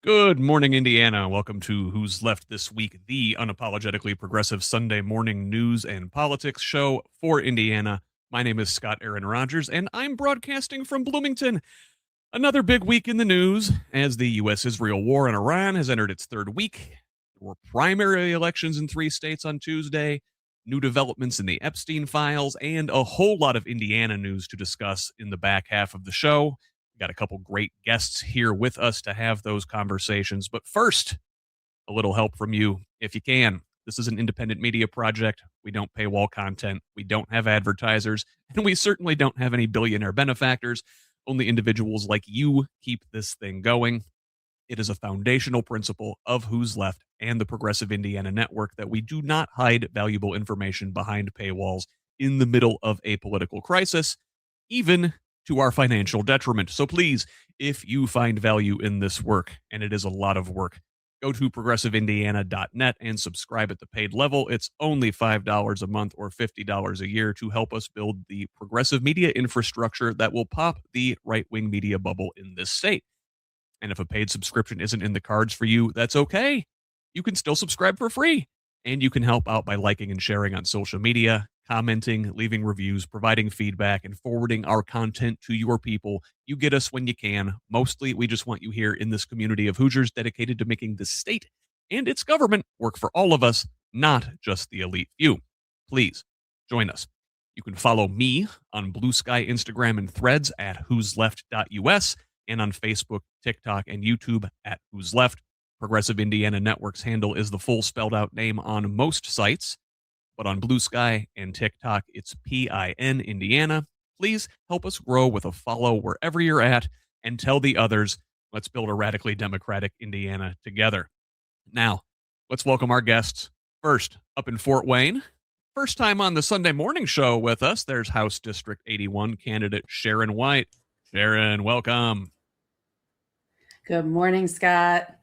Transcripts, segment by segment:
Good morning, Indiana. Welcome to Who's Left This Week, the unapologetically progressive Sunday morning news and politics show for Indiana. My name is Scott Aaron Rogers, and I'm broadcasting from Bloomington. Another big week in the news as the U.S. Israel war in Iran has entered its third week. There were primary elections in 3 states on Tuesday, new developments in the Epstein files, and a whole lot of Indiana news to discuss in the back half of the show. Got a couple great guests here with us to have those conversations. But first, a little help from you if you can. This is an independent media project. We don't paywall content. We don't have advertisers. And we certainly don't have any billionaire benefactors. Only individuals like you keep this thing going. It is a foundational principle of Who's Left and the Progressive Indiana Network that we do not hide valuable information behind paywalls in the middle of a political crisis, even to our financial detriment. So please, if you find value in this work, and it is a lot of work, go to progressiveindiana.net and subscribe at the paid level. It's only $5 a month or $50 a year to help us build the progressive media infrastructure that will pop the right-wing media bubble in this state. And if a paid subscription isn't in the cards for you, that's okay. You can still subscribe for free. And you can help out by liking and sharing on social media, commenting, leaving reviews, providing feedback, and forwarding our content to your people. You get us when you can. Mostly, we just want you here in this community of Hoosiers dedicated to making the state and its government work for all of us, not just the elite few. Please join us. You can follow me on Blue Sky, Instagram, and Threads at whosleft.us and on Facebook, TikTok, and YouTube at Who's Left. Progressive Indiana Network's handle is the full spelled out name on most sites, but on Blue Sky and TikTok, it's PIN Indiana. Please help us grow with a follow wherever you're at and tell the others, let's build a radically democratic Indiana together. Now, let's welcome our guests. First, up in Fort Wayne, first time on the Sunday morning show with us, there's House District 81 candidate Sharon White. Sharon, welcome. Good morning, Scott.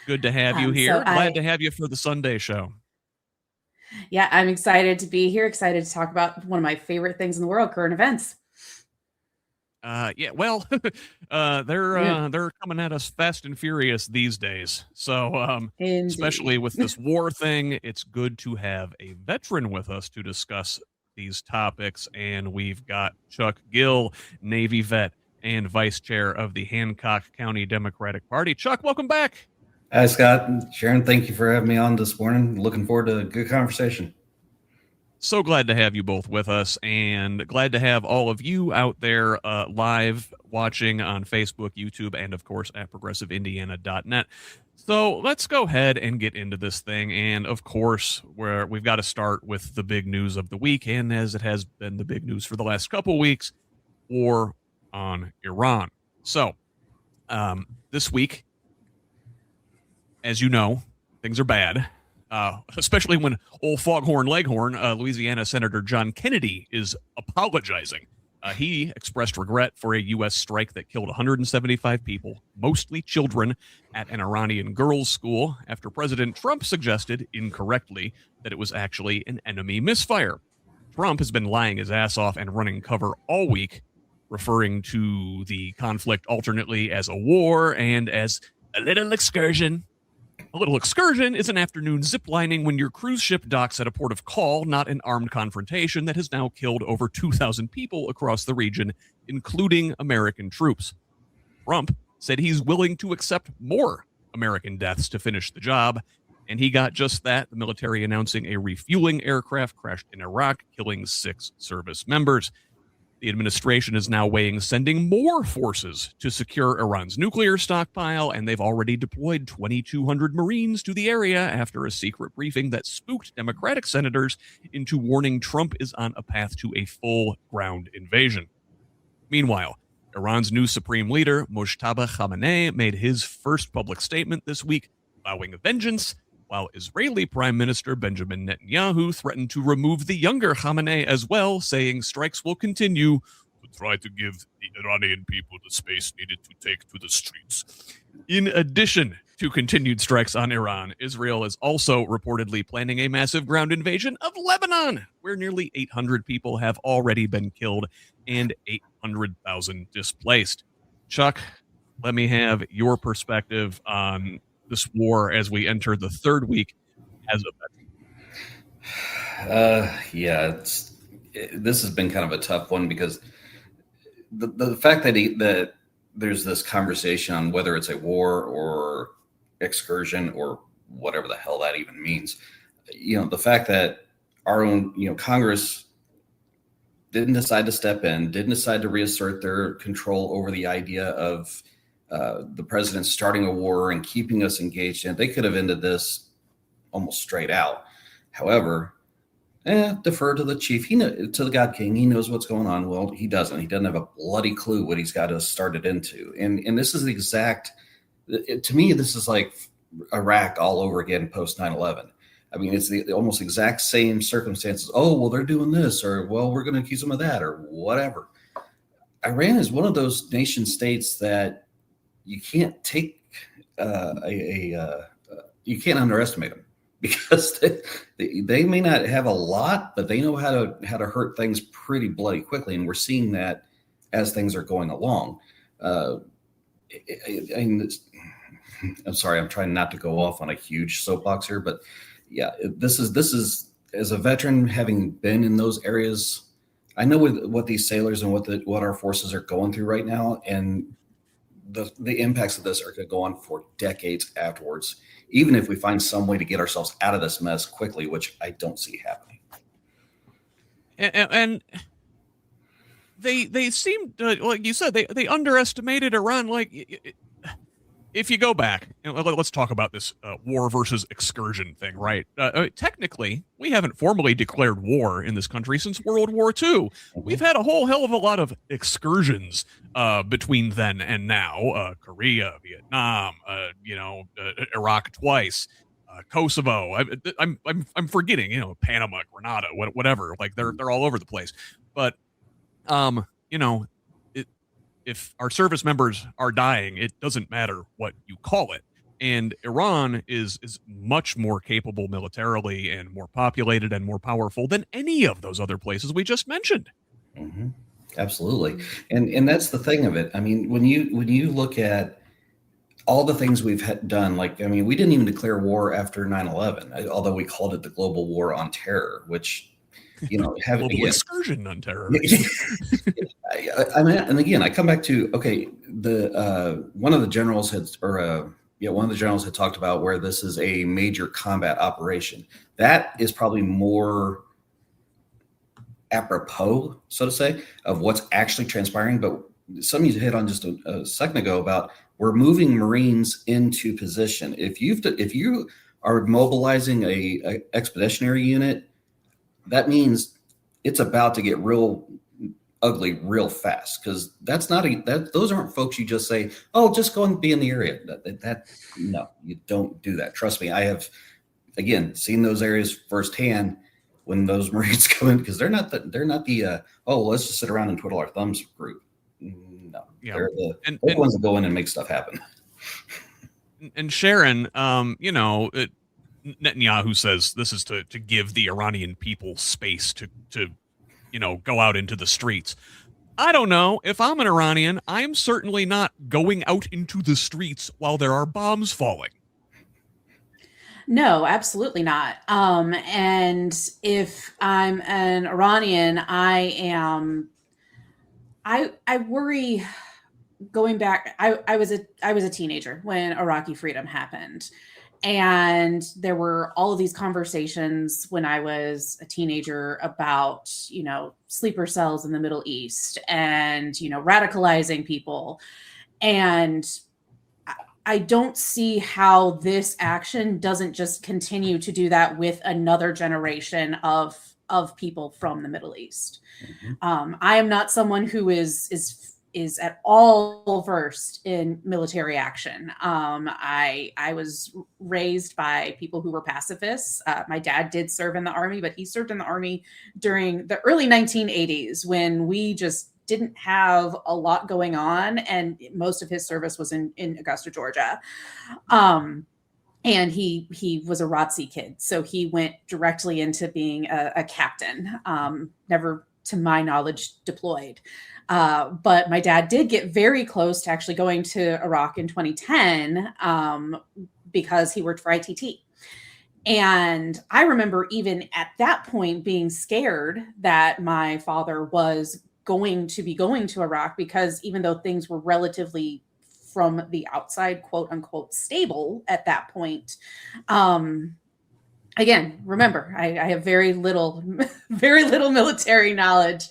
Good to have you here. Glad to have you for the Sunday show. Yeah, I'm excited to be here. Excited to talk about one of my favorite things in the world, current events. They're coming at us fast and furious these days. So, especially with this war thing, it's good to have a veteran with us to discuss these topics. And we've got Chuck Gill, Navy vet and vice chair of the Hancock County Democratic Party. Chuck, welcome back. Hi, Scott. Sharon, thank you for having me on this morning. Looking forward to a good conversation. So glad to have you both with us, and glad to have all of you out there live watching on Facebook, YouTube, and of course at progressiveindiana.net. So let's go ahead and get into this thing. And of course, we've got to start with the big news of the week, and as it has been the big news for the last couple weeks, war on Iran. So this week, as you know, things are bad, especially when old Foghorn Leghorn, Louisiana Senator John Kennedy, is apologizing. He expressed regret for a U.S. strike that killed 175 people, mostly children, at an Iranian girls' school after President Trump suggested, incorrectly, that it was actually an enemy misfire. Trump has been lying his ass off and running cover all week, referring to the conflict alternately as a war and as a little excursion. A little excursion is an afternoon ziplining when your cruise ship docks at a port of call, not an armed confrontation that has now killed over 2,000 people across the region, including American troops. Trump said he's willing to accept more American deaths to finish the job, and he got just that, the military announcing a refueling aircraft crashed in Iraq, killing 6 service members. The administration is now weighing sending more forces to secure Iran's nuclear stockpile, and they've already deployed 2,200 Marines to the area after a secret briefing that spooked Democratic senators into warning Trump is on a path to a full ground invasion. Meanwhile, Iran's new supreme leader, Mojtaba Khamenei, made his first public statement this week, vowing vengeance, while Israeli Prime Minister Benjamin Netanyahu threatened to remove the younger Khamenei as well, saying strikes will continue to try to give the Iranian people the space needed to take to the streets. In addition to continued strikes on Iran, Israel is also reportedly planning a massive ground invasion of Lebanon, where nearly 800 people have already been killed and 800,000 displaced. Chuck, Let me have your perspective on this war as we enter the third week as a Yeah, this has been kind of a tough one because the fact that there's this conversation on whether it's a war or excursion or whatever the hell that even means. The fact that our own, Congress didn't decide to step in, didn't decide to reassert their control over the idea of the president starting a war and keeping us engaged in it. They could have ended this almost straight out. However, defer to the chief. To the God King. He knows what's going on. Well, he doesn't. He doesn't have a bloody clue what he's got us started into. And this is the exact. To me, this is like Iraq all over again post 9/11. I mean, it's the almost exact same circumstances. Oh, well, they're doing this, or well, we're going to accuse them of that, or whatever. Iran is one of those nation states that you can't take you can't underestimate them, because they may not have a lot, but they know how to hurt things pretty bloody quickly, and we're seeing that as things are going along. I'm sorry, I'm trying not to go off on a huge soapbox here, but yeah, this is as a veteran, having been in those areas, I know what these sailors and what our forces are going through right now, and the impacts of this are going to go on for decades afterwards, even if we find some way to get ourselves out of this mess quickly, which I don't see happening. And they seem to, like you said, they underestimated Iran. Like, if you go back, let's talk about this war versus excursion thing, right? Technically, we haven't formally declared war in this country since World War II. Mm-hmm. We've had a whole hell of a lot of excursions between then and now. Korea, Vietnam, Iraq twice, Kosovo. I'm forgetting, Panama, Grenada, whatever. Like they're all over the place. But if our service members are dying, it doesn't matter what you call it. And Iran is much more capable militarily and more populated and more powerful than any of those other places we just mentioned. Mm-hmm. Absolutely. And that's the thing of it. I mean, when you look at all the things we've done, we didn't even declare war after 9/11, although we called it the global war on terror, which, global excursion on terror. And again, I come back to, okay, one of the generals had talked about where this is a major combat operation. That is probably more apropos, so to say, of what's actually transpiring. But some you hit on just a second ago about we're moving Marines into position. If you are mobilizing a expeditionary unit, that means it's about to get real ugly real fast, because those aren't folks you just say, oh, just go and be in the area. No, you don't do that. Trust me, I have, again, seen those areas firsthand when those Marines come in, because they're not the let's just sit around and twiddle our thumbs group. No, yeah. They're the ones that go in and make stuff happen. And Sharon, Netanyahu says this is to give the Iranian people space to go out into the streets. I don't know. If I'm an Iranian, I'm certainly not going out into the streets while there are bombs falling. No, absolutely not. And if I'm an Iranian, I worry. Going back, I was a teenager when Iraqi freedom happened. And there were all of these conversations when I was a teenager about, sleeper cells in the Middle East and, radicalizing people. And I don't see how this action doesn't just continue to do that with another generation of people from the Middle East. Mm-hmm. I am not someone who is at all versed in military action. I was raised by people who were pacifists. My dad did serve in the Army, but he served in the Army during the early 1980s when we just didn't have a lot going on, and most of his service was in Augusta, Georgia. And he was a ROTC kid, so he went directly into being a captain. Never to my knowledge, deployed. But my dad did get very close to actually going to Iraq in 2010 because he worked for ITT. And I remember even at that point being scared that my father was going to be going to Iraq, because even though things were relatively from the outside, quote unquote, stable at that point, again, remember, I have very little military knowledge.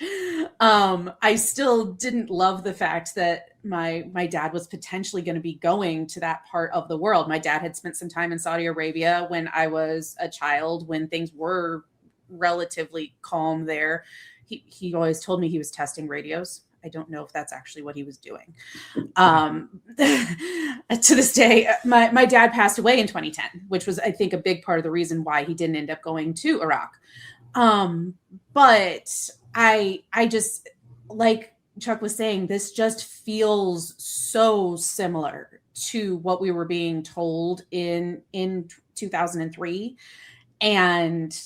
I still didn't love the fact that my dad was potentially going to be going to that part of the world. My dad had spent some time in Saudi Arabia when I was a child, when things were relatively calm there. He always told me he was testing radios. I don't know if that's actually what he was doing. To this day, my dad passed away in 2010, which was, I think, a big part of the reason why he didn't end up going to Iraq. But I just, like Chuck was saying, this just feels so similar to what we were being told in 2003. And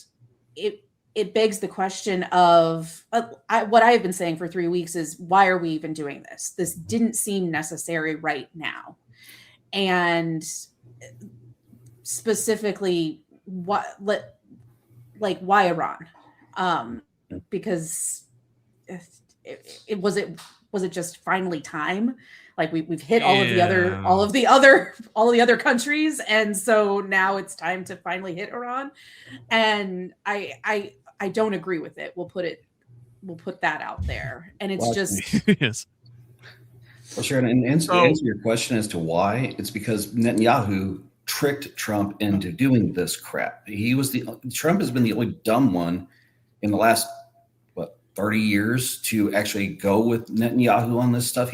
it begs the question of what I've been saying for 3 weeks is, why are we even doing this? This didn't seem necessary right now. And specifically, why Iran? Because it was just finally time. Like we've hit all of the other countries, and so now it's time to finally hit Iran. And I don't agree with it. We'll put that out there. And it's yes. Well, Sharon, and answer your question as to why, it's because Netanyahu tricked Trump into doing this crap. Trump has been the only dumb one in the last 30 years to actually go with Netanyahu on this stuff.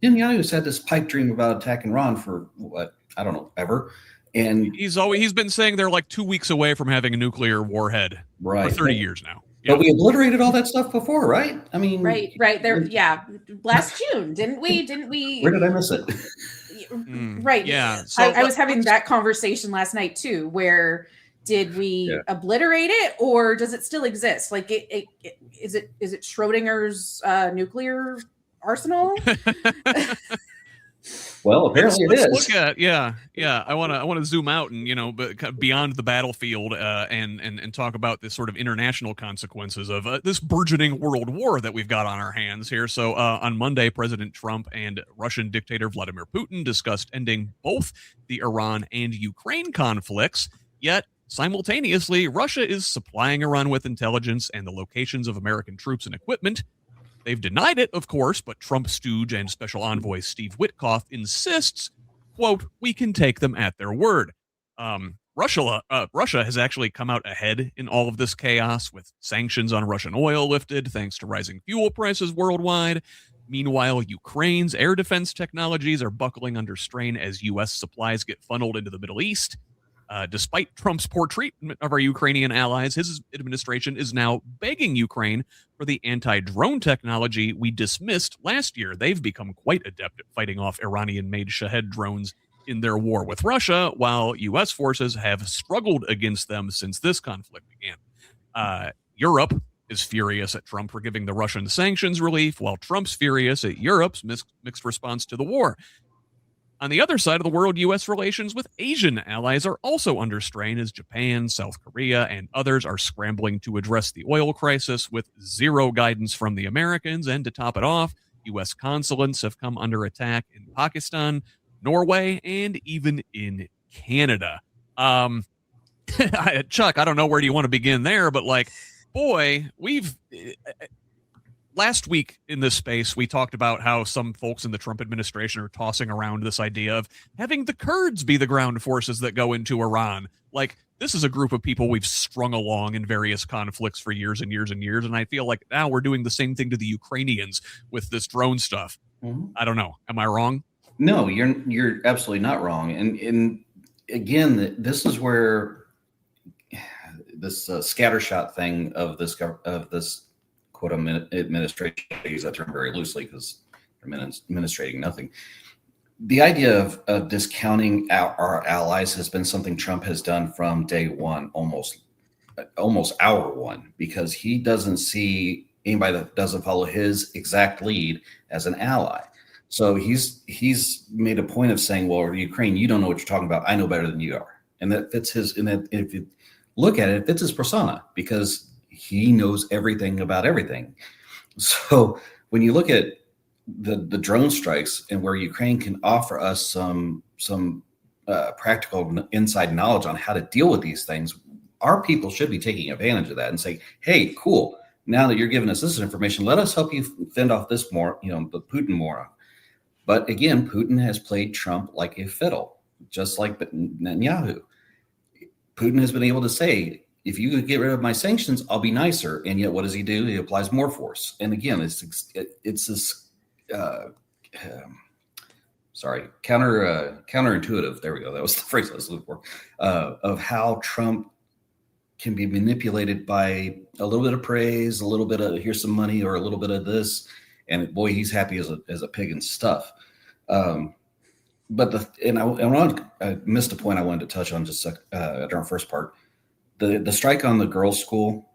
Netanyahu's had this pipe dream about attacking Iran for I don't know, ever. And he's been saying they're like 2 weeks away from having a nuclear warhead for 30 years now. But we obliterated all that stuff before, right? I mean, right there. Yeah. Last June, didn't we? Where did I miss it? Right. Yeah. So I was having that conversation last night too, where did we obliterate it, or does it still exist? Like, is it Schrodinger's nuclear arsenal? Well, apparently it is. Look at I want to zoom out and but beyond the battlefield and talk about this sort of international consequences of this burgeoning world war that we've got on our hands here. So on Monday, President Trump and Russian dictator Vladimir Putin discussed ending both the Iran and Ukraine conflicts. Yet simultaneously, Russia is supplying Iran with intelligence and the locations of American troops and equipment. They've denied it, of course, but Trump stooge and special envoy Steve Witkoff insists, quote, we can take them at their word. Russia has actually come out ahead in all of this chaos, with sanctions on Russian oil lifted thanks to rising fuel prices worldwide. Meanwhile, Ukraine's air defense technologies are buckling under strain as U.S. supplies get funneled into the Middle East. Despite Trump's poor treatment of our Ukrainian allies, his administration is now begging Ukraine for the anti-drone technology we dismissed last year. They've become quite adept at fighting off Iranian-made Shahed drones in their war with Russia, while U.S. forces have struggled against them since this conflict began. Europe is furious at Trump for giving the Russian sanctions relief, while Trump's furious at Europe's mixed response to the war. On the other side of the world, U.S. relations with Asian allies are also under strain as Japan, South Korea, and others are scrambling to address the oil crisis with zero guidance from the Americans. And to top it off, U.S. consulates have come under attack in Pakistan, Norway, and even in Canada. Chuck, I don't know where do you want to begin there, but last week in this space, we talked about how some folks in the Trump administration are tossing around this idea of having the Kurds be the ground forces that go into Iran. Like, this is a group of people we've strung along in various conflicts for years and years and years. And I feel like now we're doing the same thing to the Ukrainians with this drone stuff. Mm-hmm. I don't know. Am I wrong? No, you're absolutely not wrong. And again, this is where this scattershot thing of this quote administration, I use that term very loosely because they're administrating nothing. The idea of discounting our allies has been something Trump has done from day one, almost hour one, because he doesn't see anybody that doesn't follow his exact lead as an ally. So he's made a point of saying, well, Ukraine, you don't know what you're talking about. I know better than you are. And that fits his, and that if you look at it, it fits his persona because he knows everything about everything. So when you look at the drone strikes and where Ukraine can offer us some practical inside knowledge on how to deal with these things, our people should be taking advantage of that and saying, hey, cool. Now that you're giving us this information, let us help you fend off this more, the Putin moron. But again, Putin has played Trump like a fiddle, just like Netanyahu. Putin has been able to say, if you could get rid of my sanctions, I'll be nicer. And yet what does he do? He applies more force. And again, it's this, counterintuitive. There we go. That was the phrase I was looking for, of how Trump can be manipulated by a little bit of praise, a little bit of here's some money, or a little bit of this. And boy, he's happy as a pig and stuff. I missed a point I wanted to touch on just at our first part. The strike on the girls' school.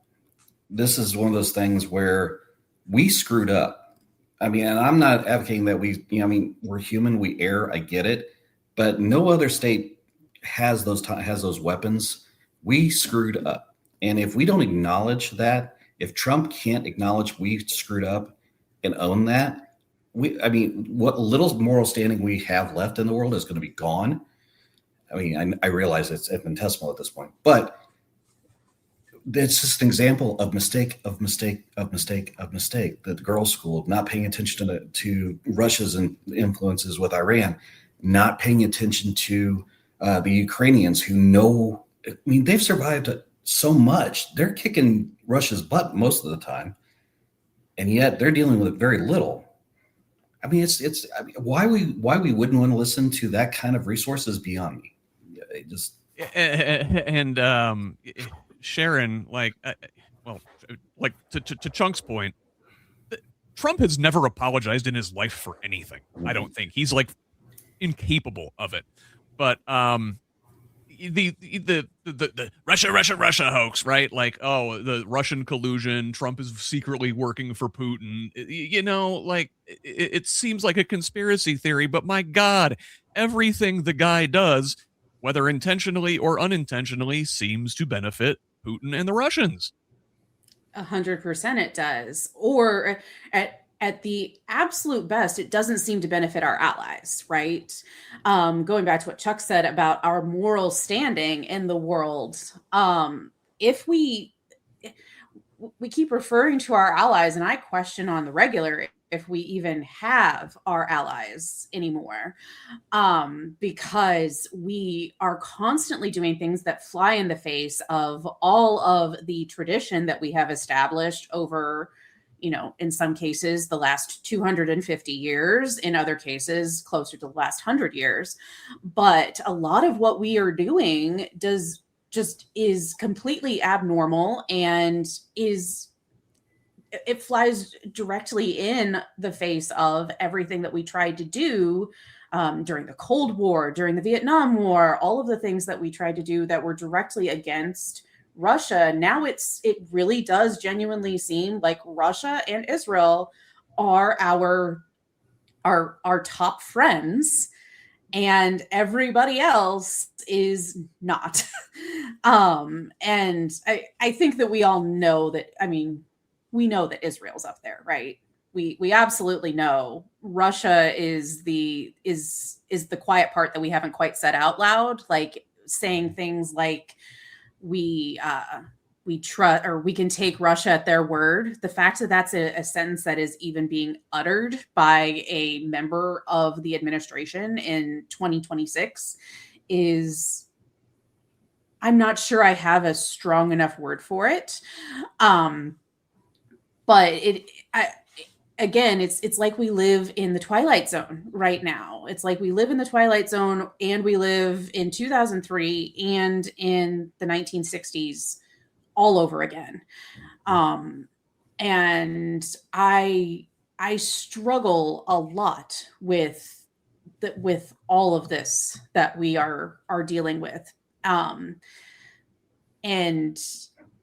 This is one of those things where we screwed up. I mean, and I'm not advocating that we're human, we err. I get it, but no other state has those weapons. We screwed up, and if we don't acknowledge that, if Trump can't acknowledge we screwed up and own that, what little moral standing we have left in the world is going to be gone. I mean, I realize it's infinitesimal at this point, but it's just an example of mistake. The girls' school not paying attention to Russia's influences with Iran, not paying attention to the Ukrainians who know. I mean, they've survived so much. They're kicking Russia's butt most of the time, and yet they're dealing with very little. I mean, why we wouldn't want to listen to that kind of resources beyond me. It just and Sharon, to Chunk's point, Trump has never apologized in his life for anything. I don't think he's incapable of it. But the Russia hoax, right? The Russian collusion, Trump is secretly working for Putin. It seems like a conspiracy theory, but my God, everything the guy does, whether intentionally or unintentionally, seems to benefit Putin and the Russians. 100% it does. Or at the absolute best, it doesn't seem to benefit our allies, right? Going back to what Chuck said about our moral standing in the world, if we keep referring to our allies, and I question on the regular if we even have our allies anymore, because we are constantly doing things that fly in the face of all of the tradition that we have established over, in some cases, the last 250 years, in other cases, closer to the last 100 years. But a lot of what we are doing is completely abnormal and it flies directly in the face of everything that we tried to do during the Cold War, during the Vietnam War, all of the things that we tried to do that were directly against Russia. Now it really does genuinely seem like Russia and Israel are our top friends, and everybody else is not. And I think that we all know that. I mean, we know that Israel's up there, right? We absolutely know Russia is the quiet part that we haven't quite said out loud, like saying things like we trust, or we can take Russia at their word. The fact that that's a sentence that is even being uttered by a member of the administration in 2026 is, I'm not sure I have a strong enough word for it. But it's like we live in the Twilight Zone right now. It's like we live in the Twilight Zone, and we live in 2003 and in the 1960s all over again. And I struggle a lot with all of this that we are dealing with. And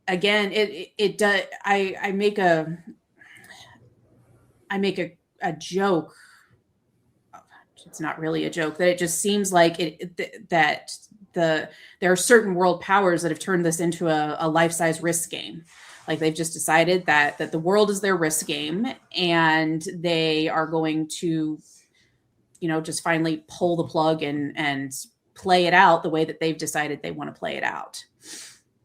again, it does. I make a I make a joke. It's not really a joke, that it just seems like that there are certain world powers that have turned this into a life-size risk game. Like they've just decided that the world is their risk game, and they are going to, just finally pull the plug and play it out the way that they've decided they want to play it out.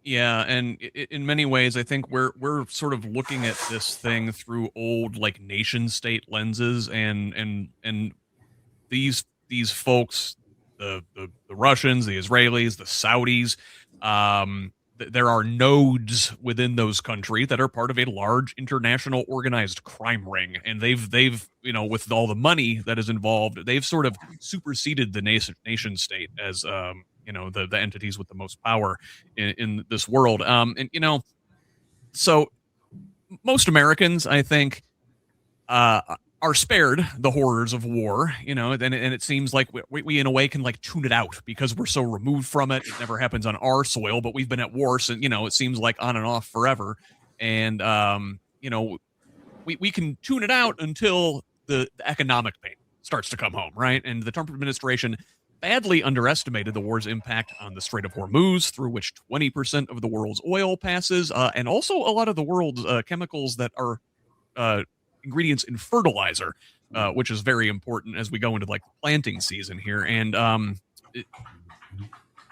Yeah, and in many ways, I think we're sort of looking at this thing through old like nation state lenses, and these folks, the Russians, the Israelis, the Saudis, there are nodes within those countries that are part of a large international organized crime ring, and they've with all the money that is involved, they've sort of superseded the nation state as the entities with the most power in this world. So most Americans, I think, are spared the horrors of war, and it seems like we in a way can like tune it out because we're so removed from it. It never happens on our soil, but we've been at war since, it seems like on and off forever. And, we can tune it out until the economic pain starts to come home, right? And the Trump administration badly underestimated the war's impact on the Strait of Hormuz, through which 20% of the world's oil passes, and also a lot of the world's chemicals that are ingredients in fertilizer, which is very important as we go into like planting season here. And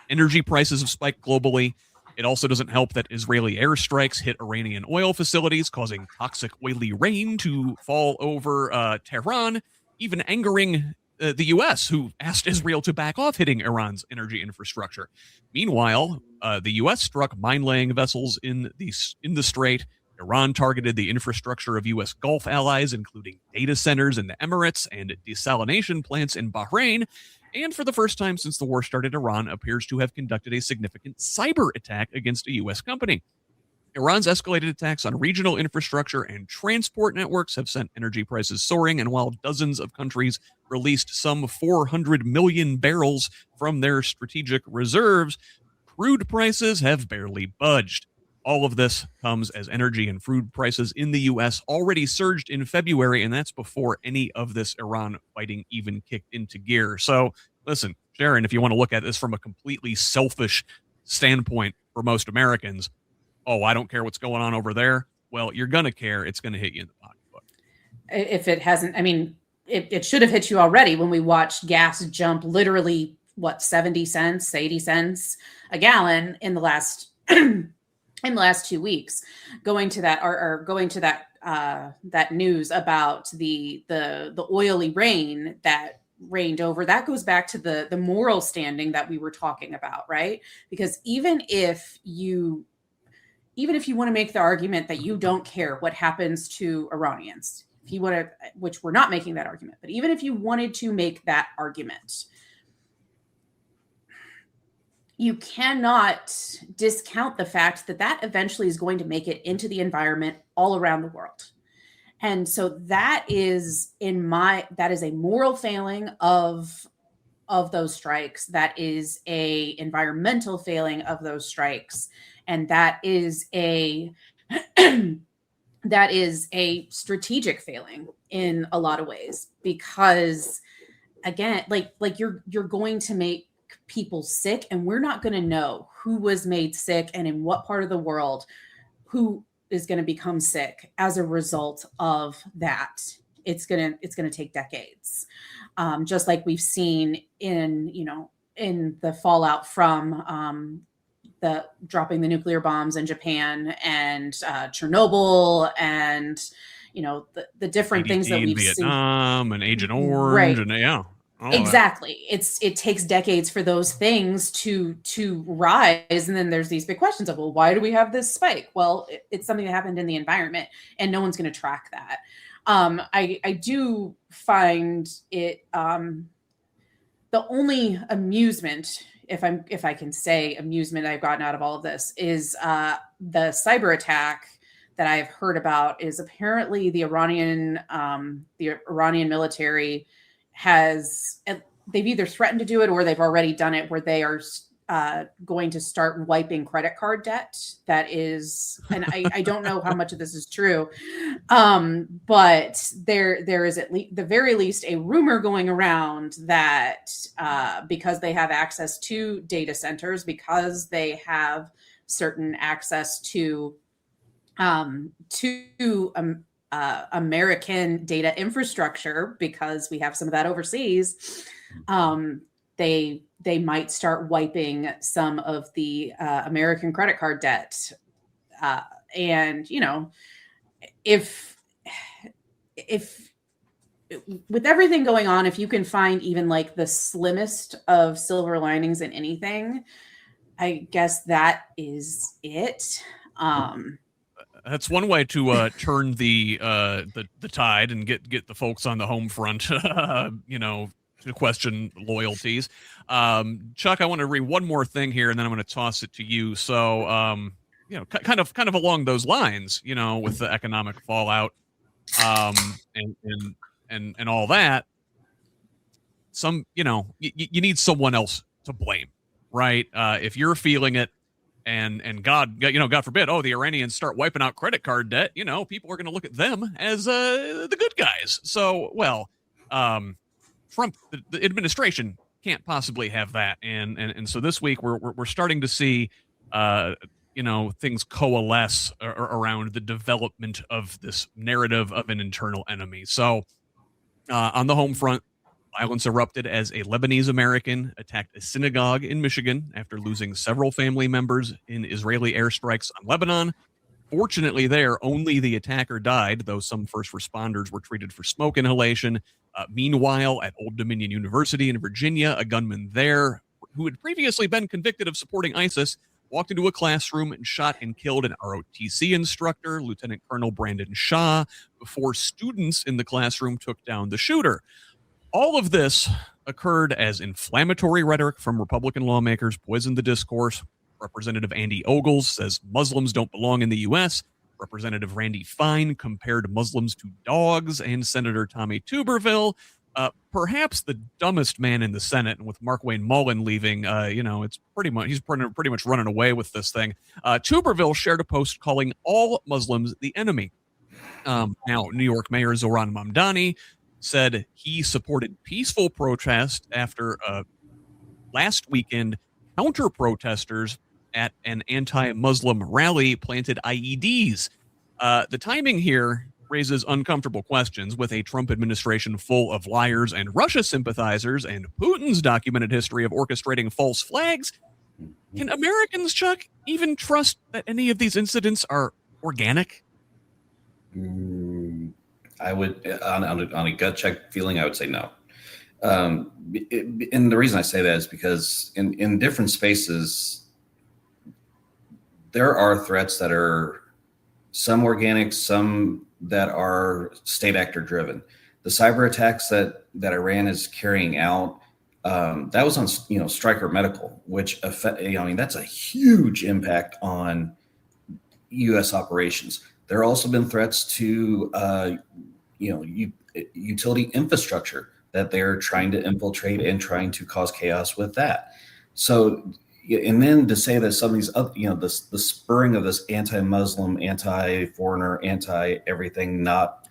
energy prices have spiked globally. It also doesn't help that Israeli airstrikes hit Iranian oil facilities, causing toxic oily rain to fall over Tehran, even angering the U.S., who asked Israel to back off hitting Iran's energy infrastructure. Meanwhile, the U.S. struck mine-laying vessels in the strait. Iran targeted the infrastructure of U.S. Gulf allies, including data centers in the Emirates and desalination plants in Bahrain. And for the first time since the war started, Iran appears to have conducted a significant cyber attack against a U.S. company. Iran's escalated attacks on regional infrastructure and transport networks have sent energy prices soaring, and while dozens of countries released some 400 million barrels from their strategic reserves, crude prices have barely budged. All of this comes as energy and food prices in the U.S. already surged in February, and that's before any of this Iran fighting even kicked into gear. So, listen, Sharon, if you want to look at this from a completely selfish standpoint for most Americans, oh, I don't care what's going on over there. Well, you're going to care. It's going to hit you in the pocketbook. If it hasn't, it should have hit you already when we watched gas jump literally, 70 cents, 80 cents a gallon in the last in the last 2 weeks, going to that that news about the oily rain that rained over. That goes back to the moral standing that we were talking about, right? Because even if you want to make the argument that you don't care what happens to Iranians, if you want to, which we're not making that argument, but even if you wanted to make that argument, you cannot discount the fact that eventually is going to make it into the environment all around the world. And so that is a moral failing of those strikes. That is a environmental failing of those strikes. And that is a strategic failing in a lot of ways, because again, like you're going to make people sick, and we're not going to know who was made sick and in what part of the world who is going to become sick as a result of that. It's going to take decades, just like we've seen in the fallout from the dropping the nuclear bombs in Japan and Chernobyl, and the different things that we've Vietnam seen, Vietnam and Agent Orange, right? and yeah. Exactly. It takes decades for those things to rise, and then there's these big questions of, well, why do we have this spike? Well, it's something that happened in the environment, and no one's going to track that. I do find it the only amusement, if I can say amusement, I've gotten out of all of this is the cyber attack that I've heard about. Is apparently the Iranian military they've either threatened to do it or they've already done it, where they are going to start wiping credit card debt. That is, and I don't know how much of this is true, but there is at least the very least a rumor going around that because they have access to data centers, because they have certain access to American data infrastructure, because we have some of that overseas, they might start wiping some of the American credit card debt. And if with everything going on, if you can find even like the slimmest of silver linings in anything, I guess that is it. That's one way to turn the tide and get the folks on the home front, to question loyalties. Chuck, I want to read one more thing here, and then I'm going to toss it to you. So, kind of along those lines, with the economic fallout, and all that. You need someone else to blame, right? If you're feeling it, and God forbid, the Iranians start wiping out credit card debt, people are going to look at them as the good guys. So, Trump, the administration can't possibly have that, and so this week we're starting to see, things coalesce around the development of this narrative of an internal enemy. So, on the home front, violence erupted as a Lebanese American attacked a synagogue in Michigan after losing several family members in Israeli airstrikes on Lebanon. Fortunately, there, only the attacker died, though some first responders were treated for smoke inhalation. Meanwhile, at Old Dominion University in Virginia, a gunman there, who had previously been convicted of supporting ISIS, walked into a classroom and shot and killed an ROTC instructor, Lieutenant Colonel Brandon Shaw, before students in the classroom took down the shooter. All of this occurred as inflammatory rhetoric from Republican lawmakers poisoned the discourse. Representative Andy Ogles says Muslims don't belong in the U.S. Representative Randy Fine compared Muslims to dogs, and Senator Tommy Tuberville, perhaps the dumbest man in the Senate, and with Mark Wayne Mullen leaving, it's he's pretty much running away with this thing. Tuberville shared a post calling all Muslims the enemy. Now, New York Mayor Zohran Mamdani said he supported peaceful protest after last weekend counter-protesters at an anti-Muslim rally planted IEDs. The timing here raises uncomfortable questions, with a Trump administration full of liars and Russia sympathizers and Putin's documented history of orchestrating false flags. Can Americans, Chuck, even trust that any of these incidents are organic? I would, on a gut check feeling, I would say no. And the reason I say that is because in different spaces, there are threats that are some organic, some that are state actor driven. The cyber attacks that Iran is carrying out, that was on Stryker Medical, which that's a huge impact on U.S. operations. There have also been threats to utility infrastructure that they're trying to infiltrate and trying to cause chaos with that. So, and then to say that some of these the spurring of this anti-Muslim, anti-foreigner, anti-everything, not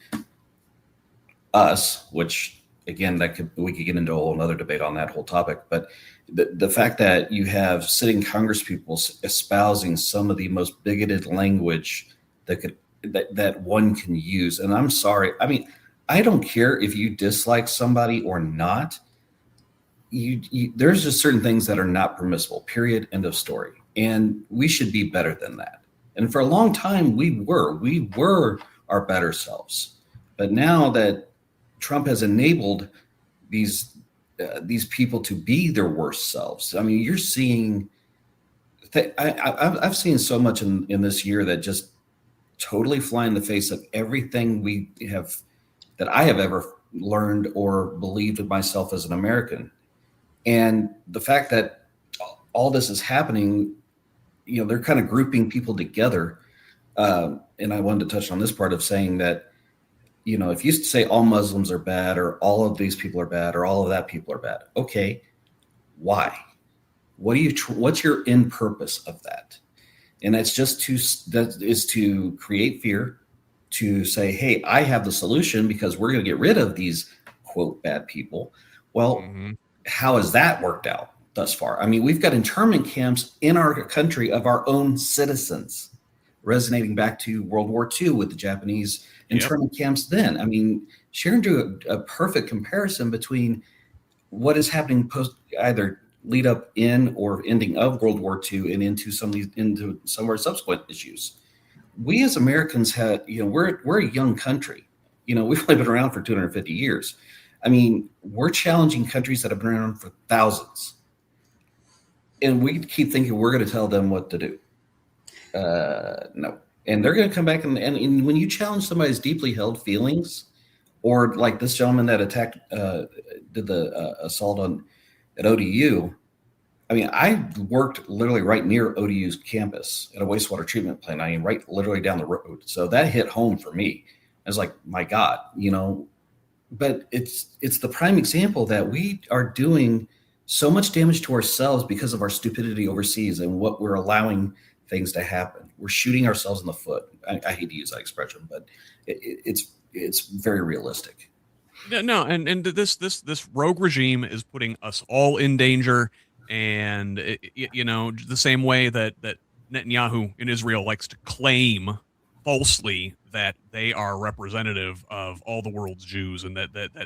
us, which again, we could get into a whole another debate on that whole topic. But the fact that you have sitting congresspeople espousing some of the most bigoted language that one can use, and I'm sorry, I don't care if you dislike somebody or not. There's just certain things that are not permissible, period, end of story. And we should be better than that. And for a long time, we were our better selves. But now that Trump has enabled these people to be their worst selves, you're seeing, I've seen so much in this year that just totally fly in the face of everything that I have ever learned or believed of myself as an American. And the fact that all this is happening, they're kind of grouping people together. And I wanted to touch on this part of saying that, if you say all Muslims are bad, or all of these people are bad, or all of that people are bad, okay, why? what's your end purpose of that? And that's just to create fear, to say, hey, I have the solution because we're going to get rid of these quote bad people. Well, how has that worked out thus far? I mean, we've got internment camps in our country of our own citizens, resonating back to World War II with the Japanese internment camps then. I mean, Sharon drew a perfect comparison between what is happening post either lead up in or ending of World War II and into some of our subsequent issues. We as Americans had, we're a young country. We've only been around for 250 years. I mean, we're challenging countries that have been around for thousands. And we keep thinking we're going to tell them what to do. No. And they're going to come back and when you challenge somebody's deeply held feelings, or like this gentleman that did the assault at ODU. I mean, I worked literally right near ODU's campus at a wastewater treatment plant. I mean, right literally down the road. So that hit home for me. I was like, my God, but it's the prime example that we are doing so much damage to ourselves because of our stupidity overseas and what we're allowing things to happen. We're shooting ourselves in the foot. I hate to use that expression, but it's very realistic. No, and this rogue regime is putting us all in danger, and the same way that Netanyahu in Israel likes to claim falsely that they are representative of all the world's Jews, and that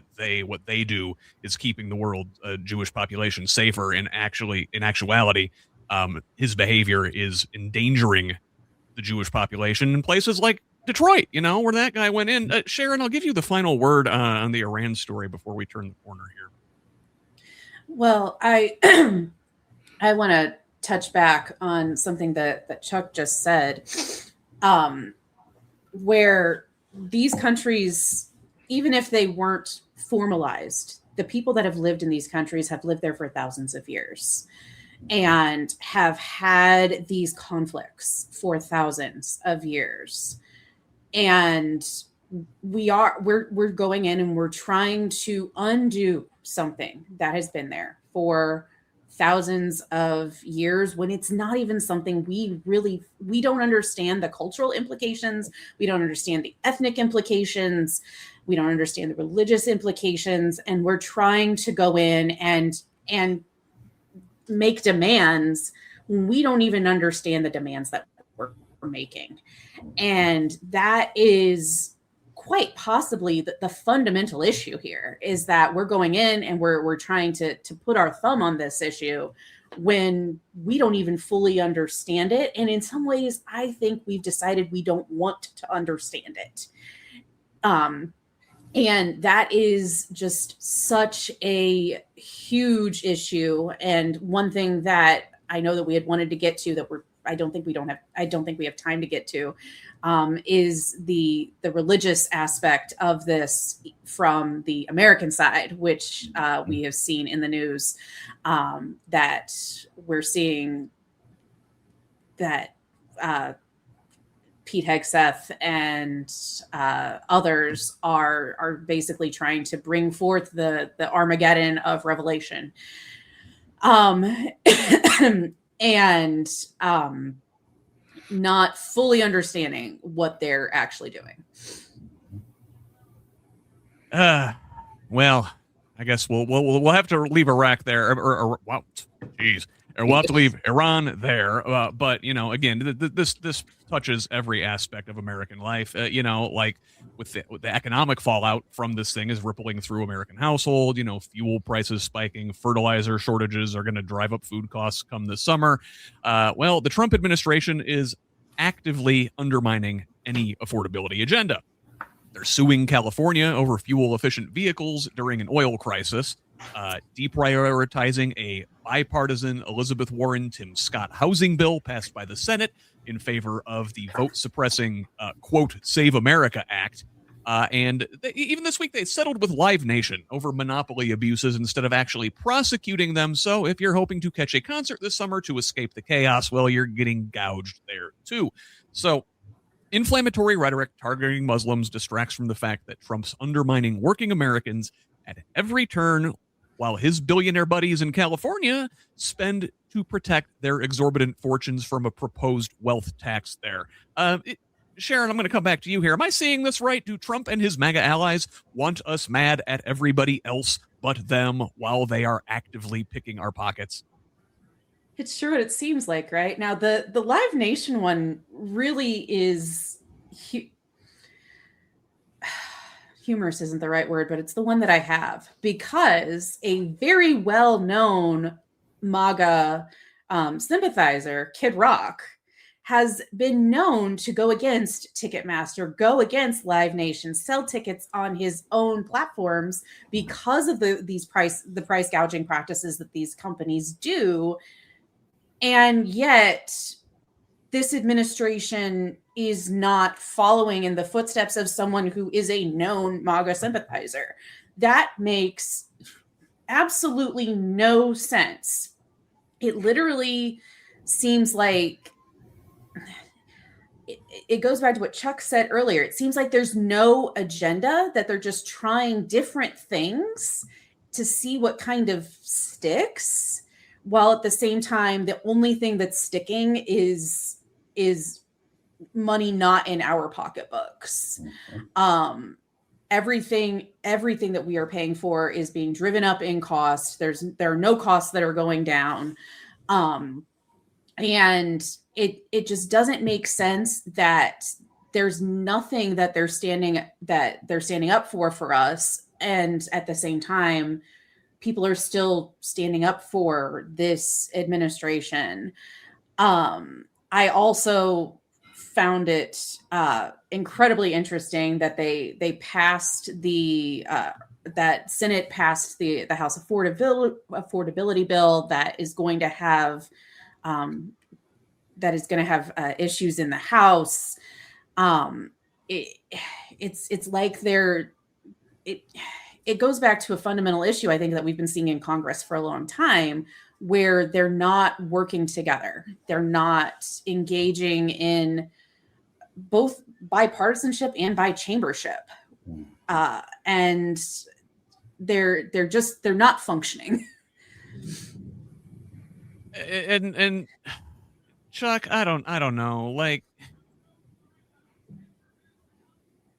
what they do is keeping the world Jewish population safer. And in actuality, his behavior is endangering the Jewish population in places like Detroit, where that guy went in. Sharon, I'll give you the final word on the Iran story before we turn the corner here. Well, I want to touch back on something that Chuck just said, where these countries, even if they weren't formalized, the people that have lived in these countries have lived there for thousands of years and have had these conflicts for thousands of years. And we're going in and we're trying to undo something that has been there for thousands of years, when it's not even something we don't understand the cultural implications. We don't understand the ethnic implications. We don't understand the religious implications. And we're trying to go in and make demands when we don't even understand the demands that we're making. And that is quite possibly the fundamental issue here, is that we're going in and we're trying to put our thumb on this issue when we don't even fully understand it. And in some ways, I think we've decided we don't want to understand it. And that is just such a huge issue. And one thing that I know that we had wanted to get to that I don't think we have time to get to, is the religious aspect of this from the American side, which we have seen in the news, that we're seeing that Pete Hegseth and others are basically trying to bring forth the Armageddon of Revelation. And not fully understanding what they're actually doing. Well, I guess we'll have to leave Iraq there, or we'll have to leave Iran there. But again, this touches every aspect of American life. Like with the economic fallout from this thing is rippling through American household. Fuel prices spiking, fertilizer shortages are going to drive up food costs come this summer. Well, the Trump administration is actively undermining any affordability agenda. They're suing California over fuel-efficient vehicles during an oil crisis, deprioritizing a bipartisan Elizabeth Warren-Tim Scott housing bill passed by the Senate in favor of the vote-suppressing, quote, Save America Act. And even this week, they settled with Live Nation over monopoly abuses instead of actually prosecuting them. So if you're hoping to catch a concert this summer to escape the chaos, well, you're getting gouged there, too. So inflammatory rhetoric targeting Muslims distracts from the fact that Trump's undermining working Americans at every turn, while his billionaire buddies in California spend to protect their exorbitant fortunes from a proposed wealth tax there. Sharon, I'm going to come back to you here. Am I seeing this right? Do Trump and his MAGA allies want us mad at everybody else but them while they are actively picking our pockets? It's true what it seems like, right? Now, the Live Nation one really is humorous isn't the right word, but it's the one that I have, because a very well-known MAGA sympathizer, Kid Rock, has been known to go against Ticketmaster, go against Live Nation, sell tickets on his own platforms because of the price gouging practices that these companies do. And yet this administration is not following in the footsteps of someone who is a known MAGA sympathizer. That makes absolutely no sense. It literally seems like it goes back to what Chuck said earlier. It seems like there's no agenda, that they're just trying different things to see what kind of sticks, while at the same time, the only thing that's sticking is money not in our pocketbooks. Everything that we are paying for is being driven up in cost. There are no costs that are going down. And it just doesn't make sense that there's nothing that they're standing up for us. And at the same time, people are still standing up for this administration. I also found it incredibly interesting that they passed that Senate passed the House affordability bill that is going to have issues in the House. It's like it goes back to a fundamental issue, I think, that we've been seeing in Congress for a long time, where they're not working together. They're not engaging in both bipartisanship and bichambership. And they're not functioning. And Chuck, I don't know, like,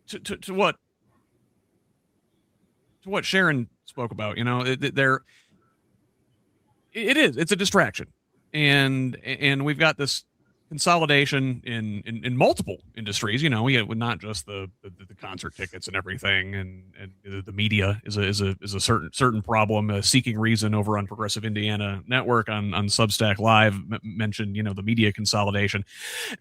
to what Sharon spoke about, it's a distraction, and we've got this consolidation in multiple industries. We have not just the concert tickets and everything, and the media is a certain problem. Seeking Reason over on Progressive Indiana Network on Substack Live mentioned the media consolidation.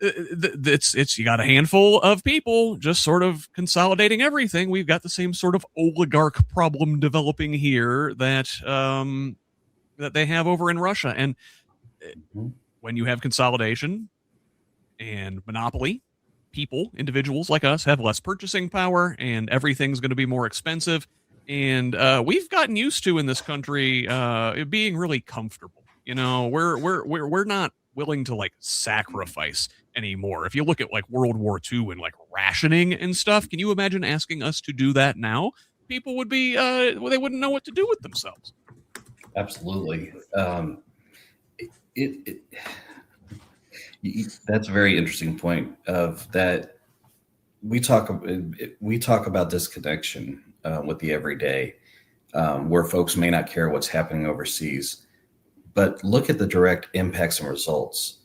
It's you got a handful of people just sort of consolidating everything. We've got the same sort of oligarch problem developing here that they have over in Russia. And when you have consolidation and monopoly, individuals like us have less purchasing power, and everything's going to be more expensive. And we've gotten used to, in this country, being really comfortable. We're not willing to like sacrifice anymore. If you look at like World War II and like rationing and stuff, can you imagine asking us to do that now? People would be they wouldn't know what to do with themselves. Absolutely. That's a very interesting point. Of that, we talk about disconnection with the everyday, where folks may not care what's happening overseas, but look at the direct impacts and results.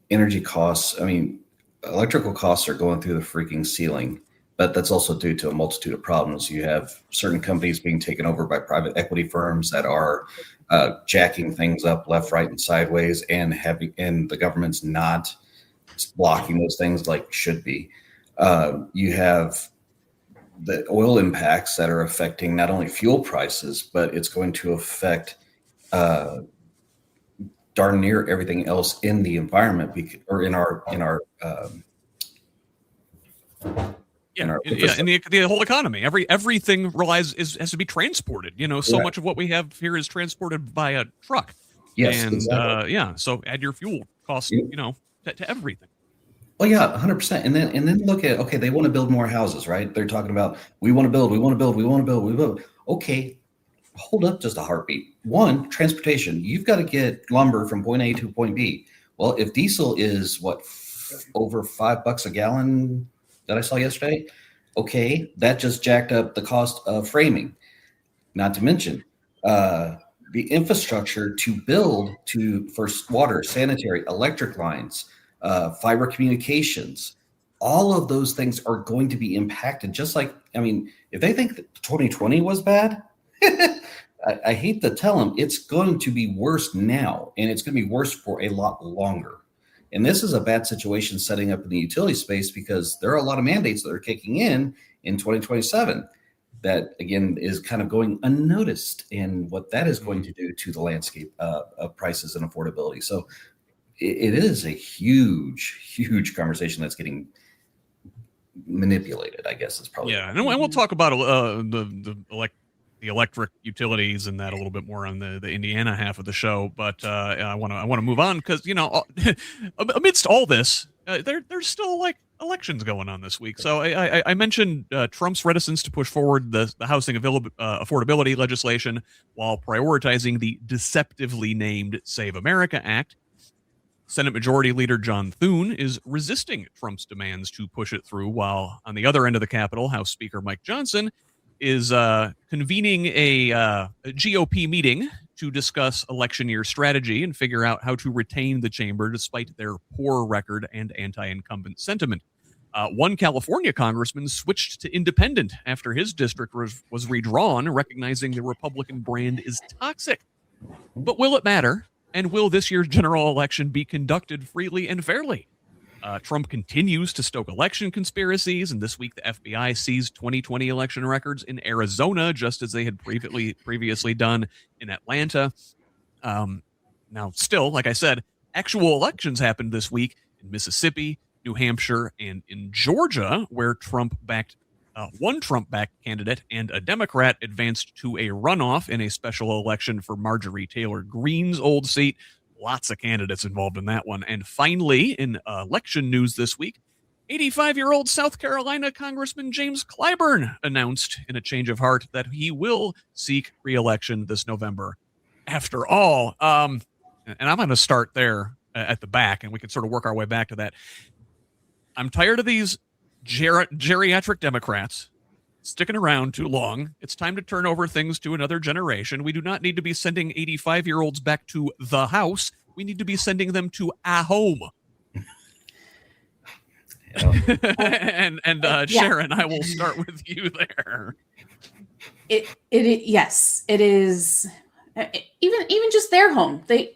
Energy costs. I mean, electrical costs are going through the freaking ceiling, but that's also due to a multitude of problems. You have certain companies being taken over by private equity firms that are jacking things up left, right, and sideways, and the government's not blocking those things like should be. You have the oil impacts that are affecting not only fuel prices, but it's going to affect darn near everything else in the environment, or in our the whole economy. Everything has to be transported. So much of what we have here is transported by a truck. Yes, and exactly. So add your fuel costs, to everything. Well, yeah, 100%. And then look at, okay, they want to build more houses, right? They're talking about we want to build. Okay, hold up just a heartbeat. one, transportation. You've got to get lumber from point A to point B. Well, if diesel is over $5 a gallon that I saw yesterday, okay, that just jacked up the cost of framing. Not to mention the infrastructure to build for water, sanitary, electric lines, fiber communications. All of those things are going to be impacted. Just like, I mean, if they think that 2020 was bad, I hate to tell them it's going to be worse now, and it's going to be worse for a lot longer. And this is a bad situation setting up in the utility space because there are a lot of mandates that are kicking in 2027 that, again, is kind of going unnoticed, and what that is going to do to the landscape of prices and affordability. So it is a huge, huge conversation that's getting manipulated, I guess is probably. Yeah, and we'll talk about the electric utilities and that a little bit more on the Indiana half of the show. But I want to move on because, amidst all this, there's still elections going on this week. So I mentioned Trump's reticence to push forward the housing affordability legislation while prioritizing the deceptively named Save America Act. Senate Majority Leader John Thune is resisting Trump's demands to push it through, while on the other end of the Capitol, House Speaker Mike Johnson is convening a GOP meeting to discuss election year strategy and figure out how to retain the chamber despite their poor record and anti-incumbent sentiment. One California congressman switched to independent after his district was redrawn, recognizing the Republican brand is toxic. But will it matter? And will this year's general election be conducted freely and fairly? Trump continues to stoke election conspiracies, and this week the FBI seized 2020 election records in Arizona, just as they had previously done in Atlanta. Now, still, like I said, actual elections happened this week in Mississippi, New Hampshire, and in Georgia, where one Trump-backed candidate and a Democrat advanced to a runoff in a special election for Marjorie Taylor Greene's old seat. Lots of candidates involved in that one. And finally, in election news this week, 85-year-old South Carolina Congressman James Clyburn announced in a change of heart that he will seek re-election this November. After all, and I'm going to start there at the back, and we can sort of work our way back to that. I'm tired of these geriatric Democrats sticking around too long. It's time to turn over things to another generation. We do not need to be sending 85-year-olds back to the house. We need to be sending them to a home. And Sharon, I will start with you there. Yes, it is. Even just their home, they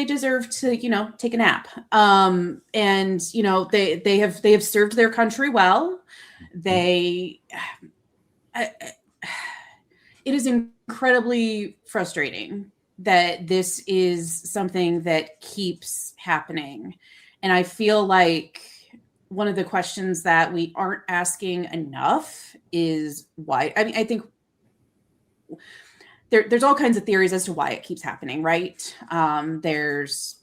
deserve to take a nap. And they have served their country well. It is incredibly frustrating that this is something that keeps happening, and I feel like one of the questions that we aren't asking enough is why. I mean, I think there's all kinds of theories as to why it keeps happening, right? There's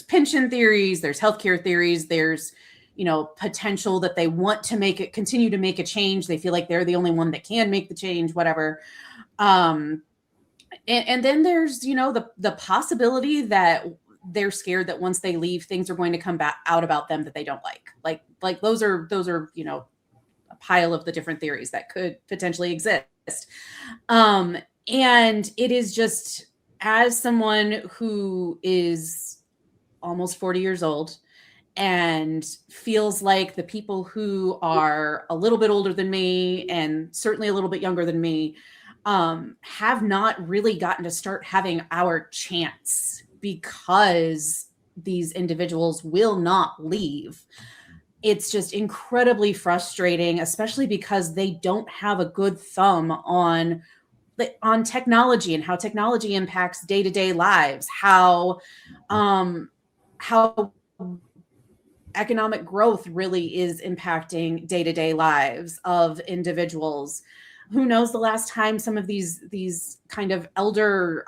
pension theories, there's healthcare theories, there's potential that they want to continue to make a change. They feel like they're the only one that can make the change, whatever. And then there's the possibility that they're scared that once they leave, things are going to come back out about them that they don't like. Like those are a pile of the different theories that could potentially exist. And it is just, as someone who is almost 40 years old and feels like the people who are a little bit older than me and certainly a little bit younger than me have not really gotten to start having our chance because these individuals will not leave. It's just incredibly frustrating, especially because they don't have a good thumb on technology and how technology impacts day-to-day lives, how economic growth really is impacting day-to-day lives of individuals. Who knows the last time some of these kind of elder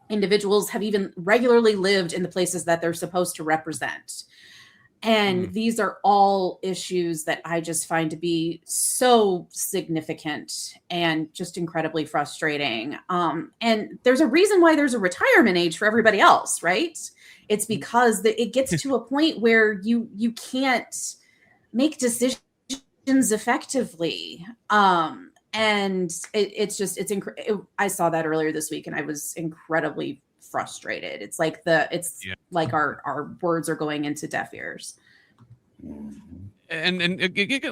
individuals have even regularly lived in the places that they're supposed to represent. And these are all issues that I just find to be so significant and just incredibly frustrating. And there's a reason why there's a retirement age for everybody else, right? It's because it gets to a point where you can't make decisions effectively. And I saw that earlier this week, and I was incredibly frustrated. It's like like our words are going into deaf ears. And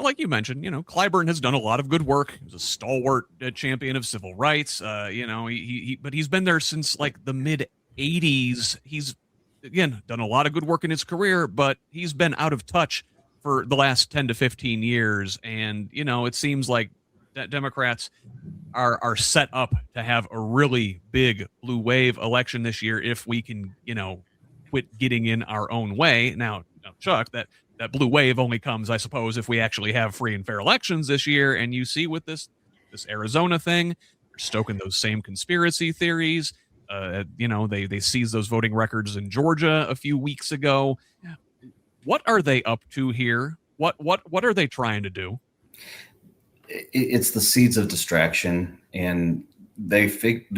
like you mentioned, Clyburn has done a lot of good work. He's a stalwart champion of civil rights. But he's been there since like the mid '80s. He's again done a lot of good work in his career, but he's been out of touch for the last 10 to 15 years. And it seems like that Democrats are set up to have a really big blue wave election this year if we can, quit getting in our own way. Now Chuck, that blue wave only comes, I suppose, if we actually have free and fair elections this year. And you see with this Arizona thing, they're stoking those same conspiracy theories. They seized those voting records in Georgia a few weeks ago. What are they up to here? What are they trying to do? It's the seeds of distraction, and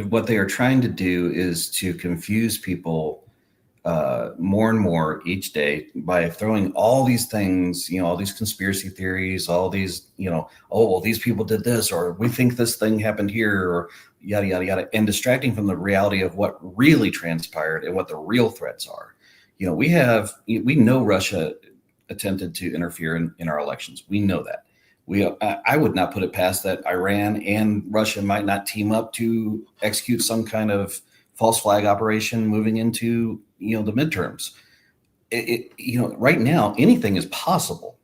what they are trying to do is to confuse people more and more each day by throwing all these things, all these conspiracy theories, all these, these people did this, or we think this thing happened here, or yada, yada, yada, and distracting from the reality of what really transpired and what the real threats are. We know Russia attempted to interfere in our elections. We know that. I would not put it past that Iran and Russia might not team up to execute some kind of false flag operation moving into, the midterms. Right now, anything is possible.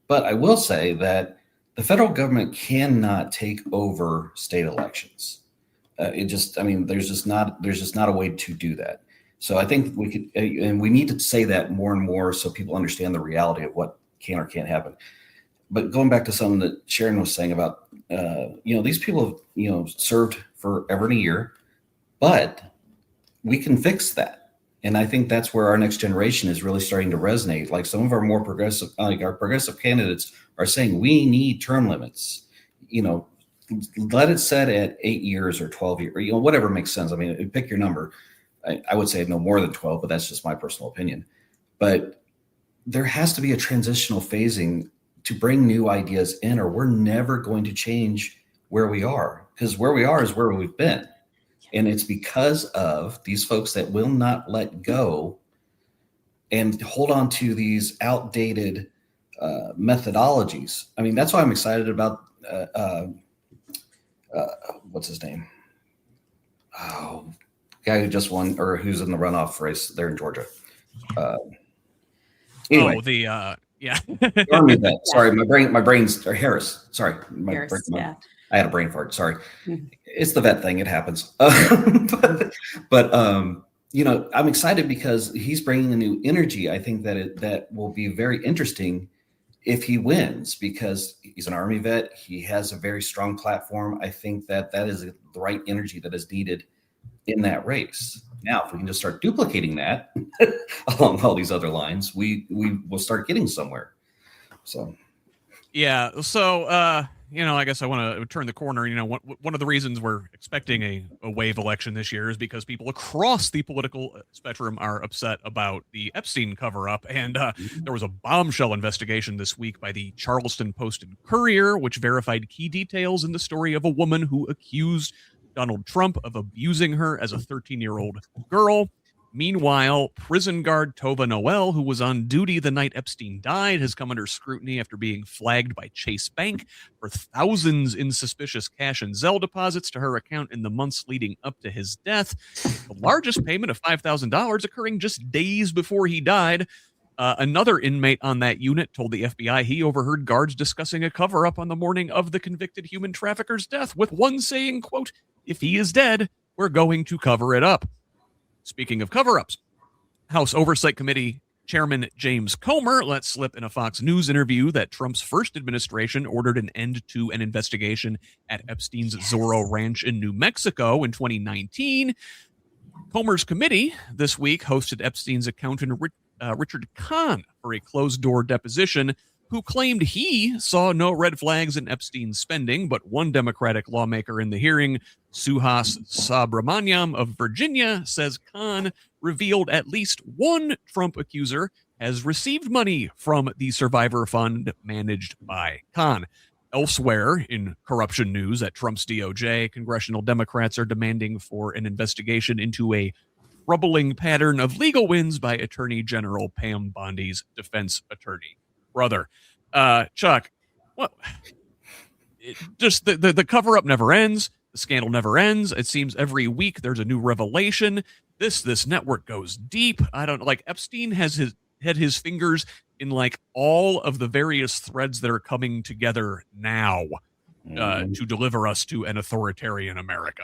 But I will say that the federal government cannot take over state elections. There's just not a way to do that. So I think we could, and we need to say that more and more so people understand the reality of what can or can't happen. But going back to something that Sharon was saying about, these people have, served forever and a year, but we can fix that. And I think that's where our next generation is really starting to resonate. Like some of our more progressive, our progressive candidates are saying we need term limits, let it set at 8 years or 12 years, or, whatever makes sense. I mean, pick your number. I would say no more than 12, but that's just my personal opinion. But there has to be a transitional phasing to bring new ideas in, or we're never going to change where we are, because where we are is where we've been. And it's because of these folks that will not let go and hold on to these outdated methodologies. I mean, that's why I'm excited about what's his name? Oh, guy who just won, or who's in the runoff race there in Georgia. Anyway. Yeah. Army vet. Sorry, my brain's or Harris. Sorry, Harris, yeah. I had a brain fart. Sorry, It's the vet thing. It happens. But I'm excited because he's bringing a new energy. I think that will be very interesting if he wins, because he's an Army vet. He has a very strong platform. I think that is the right energy that is needed in that race. Now, if we can just start duplicating that along all these other lines, we will start getting somewhere. So, yeah. So, I guess I want to turn the corner. One of the reasons we're expecting a wave election this year is because people across the political spectrum are upset about the Epstein cover-up. And there was a bombshell investigation this week by the Charleston Post and Courier, which verified key details in the story of a woman who accused Donald Trump of abusing her as a 13-year-old girl. Meanwhile, prison guard Tova Noel, who was on duty the night Epstein died, has come under scrutiny after being flagged by Chase Bank for thousands in suspicious cash and Zelle deposits to her account in the months leading up to his death. The largest payment of $5,000 occurring just days before he died. Another inmate on that unit told the FBI he overheard guards discussing a cover-up on the morning of the convicted human trafficker's death, with one saying, quote, "If he is dead, we're going to cover it up." Speaking of cover-ups, House Oversight Committee Chairman James Comer let slip in a Fox News interview that Trump's first administration ordered an end to an investigation at Epstein's Zorro Ranch in New Mexico in 2019. Comer's committee this week hosted Epstein's accountant Richard Kahn for a closed-door deposition, who claimed he saw no red flags in Epstein's spending, but one Democratic lawmaker in the hearing, Suhas Subramaniam of Virginia, says Kahn revealed at least one Trump accuser has received money from the Survivor Fund managed by Kahn. Elsewhere in corruption news at Trump's DOJ, congressional Democrats are demanding for an investigation into a troubling pattern of legal wins by Attorney General Pam Bondi's defense attorney. Brother, Chuck, what? Just the cover up never ends. The scandal never ends. It seems every week there's a new revelation. This network goes deep. I don't like Epstein had his fingers in like all of the various threads that are coming together now to deliver us to an authoritarian America.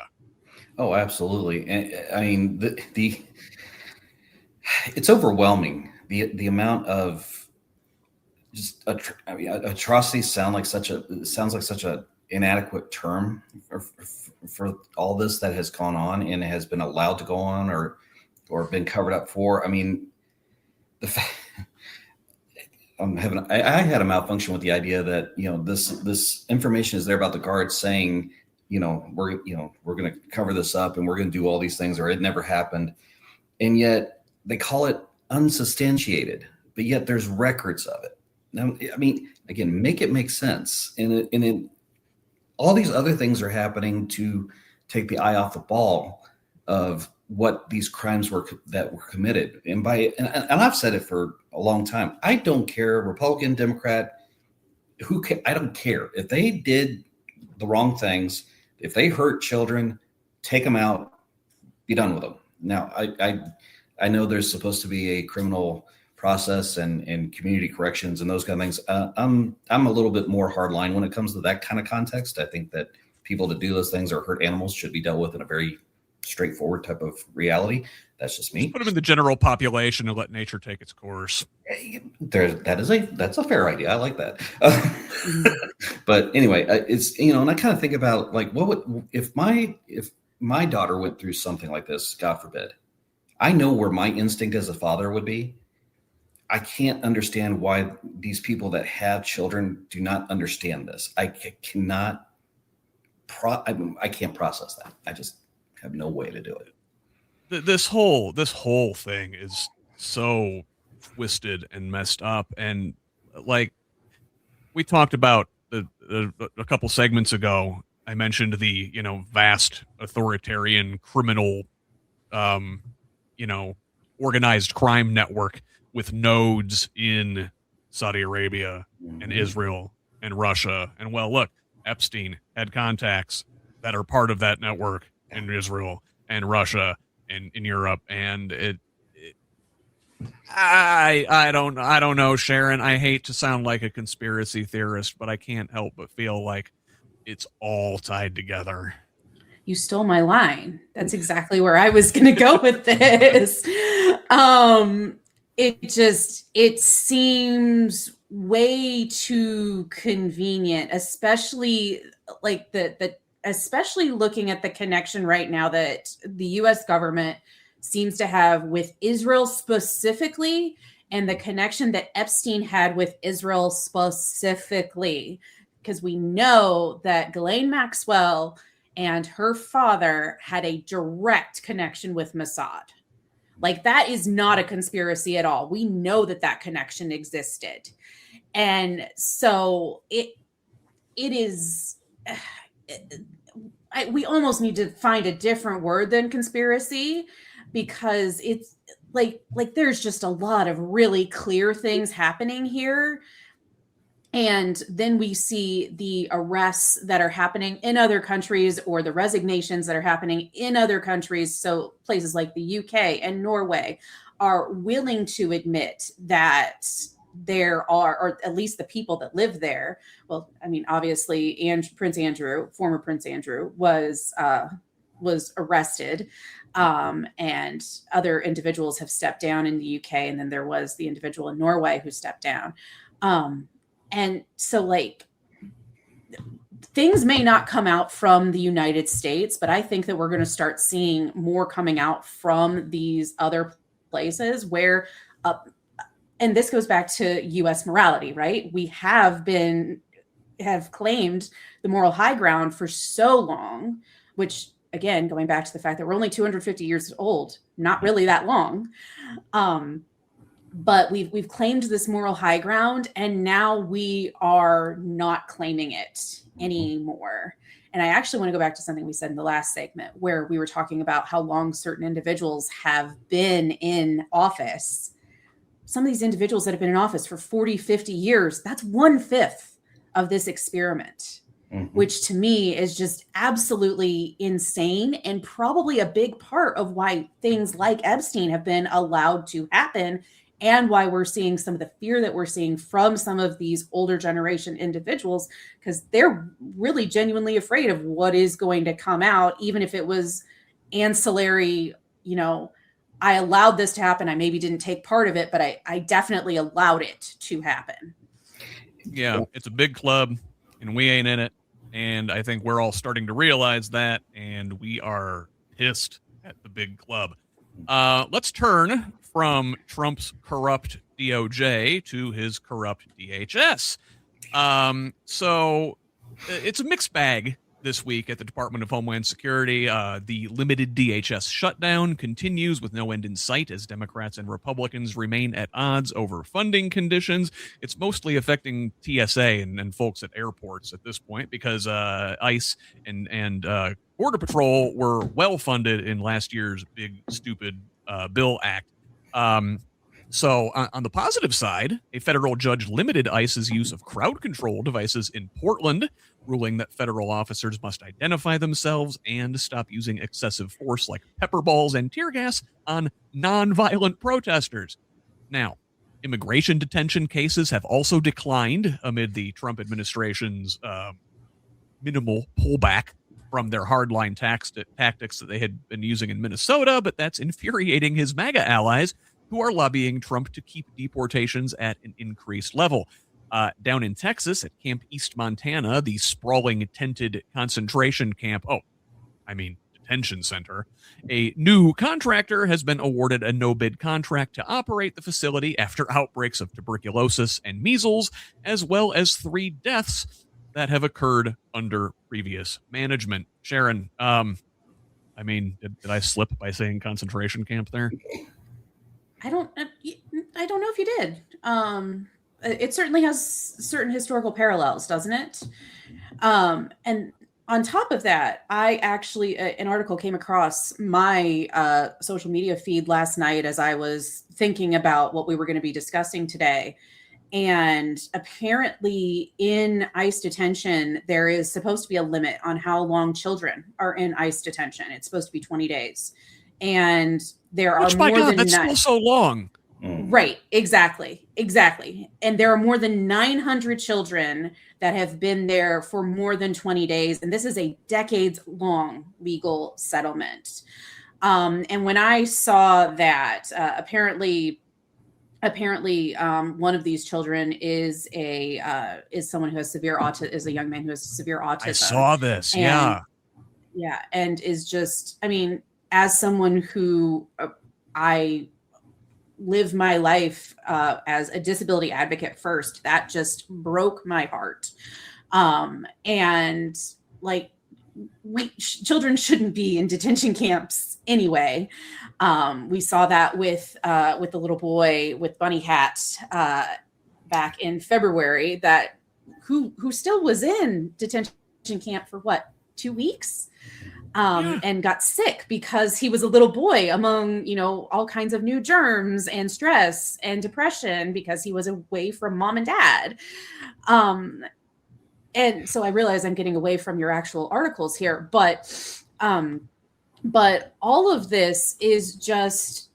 Oh, absolutely. And I mean, the it's overwhelming. The amount of just atrocities sounds like such a inadequate term for all this that has gone on and has been allowed to go on or been covered up for. I mean, the fact I had a malfunction with the idea that this information is there about the guards saying we're going to cover this up and we're going to do all these things or it never happened, and yet they call it unsubstantiated, but yet there's records of it. Now, I mean, again, make it make sense. And all these other things are happening to take the eye off the ball of what these crimes that were committed. And I've said it for a long time. I don't care, Republican, Democrat, I don't care. If they did the wrong things, if they hurt children, take them out, be done with them. Now, I know there's supposed to be a criminal process and community corrections and those kind of things. I'm a little bit more hardline when it comes to that kind of context. I think that people that do those things or hurt animals should be dealt with in a very straightforward type of reality. That's just me. Just put them in the general population and let nature take its course. That's a fair idea. I like that. But anyway, it's and I kind of think about like what would if my daughter went through something like this, God forbid. I know where my instinct as a father would be. I can't understand why these people that have children do not understand this. I can't process that. I just have no way to do it. This whole thing is so twisted and messed up. And like we talked about a couple segments ago, I mentioned the, vast authoritarian criminal, organized crime network with nodes in Saudi Arabia and Israel and Russia. And well, look, Epstein had contacts that are part of that network in Israel and Russia and in Europe. And I don't know, Sharon. I hate to sound like a conspiracy theorist, but I can't help but feel like it's all tied together. You stole my line. That's exactly where I was going to go with this. It seems way too convenient, especially like especially looking at the connection right now that the U.S. government seems to have with Israel specifically, and the connection that Epstein had with Israel specifically, because we know that Ghislaine Maxwell and her father had a direct connection with Mossad. Like, that is not a conspiracy at all. We know that connection existed. And so it is, we almost need to find a different word than conspiracy, because it's like there's just a lot of really clear things happening here. And then we see the arrests that are happening in other countries, or the resignations that are happening in other countries. So places like the UK and Norway are willing to admit that there are, or at least the people that live there. Well, I mean, obviously, Prince Andrew, former Prince Andrew, was arrested, and other individuals have stepped down in the UK. And then there was the individual in Norway who stepped down. And so, like, things may not come out from the United States, but I think that we're going to start seeing more coming out from these other places where and this goes back to US morality, right? We have claimed the moral high ground for so long, which again, going back to the fact that we're only 250 years old, not really that long. But we've claimed this moral high ground, and now we are not claiming it anymore. And I actually want to go back to something we said in the last segment where we were talking about how long certain individuals have been in office. Some of these individuals that have been in office for 40, 50 years, that's 1/5 of this experiment, which to me is just absolutely insane, and probably a big part of why things like Epstein have been allowed to happen, and why we're seeing some of the fear that we're seeing from some of these older generation individuals, because they're really genuinely afraid of what is going to come out, even if it was ancillary. I allowed this to happen. I maybe didn't take part of it, but I definitely allowed it to happen. Yeah, it's a big club, and we ain't in it. And I think we're all starting to realize that, and we are pissed at the big club. Let's turn from Trump's corrupt DOJ to his corrupt DHS. So it's a mixed bag this week at the Department of Homeland Security. The limited DHS shutdown continues with no end in sight as Democrats and Republicans remain at odds over funding conditions. It's mostly affecting TSA and folks at airports at this point because ICE and Border Patrol were well funded in last year's big, stupid bill act. So on the positive side, a federal judge limited ICE's use of crowd control devices in Portland, ruling that federal officers must identify themselves and stop using excessive force like pepper balls and tear gas on nonviolent protesters. Now, immigration detention cases have also declined amid the Trump administration's minimal pullback from their hardline tactics that they had been using in Minnesota, but that's infuriating his MAGA allies who are lobbying Trump to keep deportations at an increased level. Down in Texas at Camp East Montana, the sprawling tented concentration camp, detention center, a new contractor has been awarded a no-bid contract to operate the facility after outbreaks of tuberculosis and measles, as well as 3 deaths that have occurred under previous management. Sharon, did I slip by saying concentration camp there? I don't know if you did. It certainly has certain historical parallels, doesn't it? And on top of that, I actually, an article came across my social media feed last night as I was thinking about what we were going to be discussing today. And apparently in ICE detention, there is supposed to be a limit on how long children are in ICE detention. It's supposed to be 20 days. And there are more than that's still so long. Right. Exactly. And there are more than 900 children that have been there for more than 20 days. And this is a decades-long legal settlement. And when I saw that, apparently, one of these children is someone who has severe autism, is a young man who has severe autism. I saw this. Yeah. And is just, as someone who I live my life as a disability advocate first, that just broke my heart. And children shouldn't be in detention camps anyway. We saw that with the little boy with bunny hat back in February who still was in detention camp for 2 weeks? And got sick because he was a little boy among, all kinds of new germs and stress and depression because he was away from mom and dad. And so I realize I'm getting away from your actual articles here, but all of this is just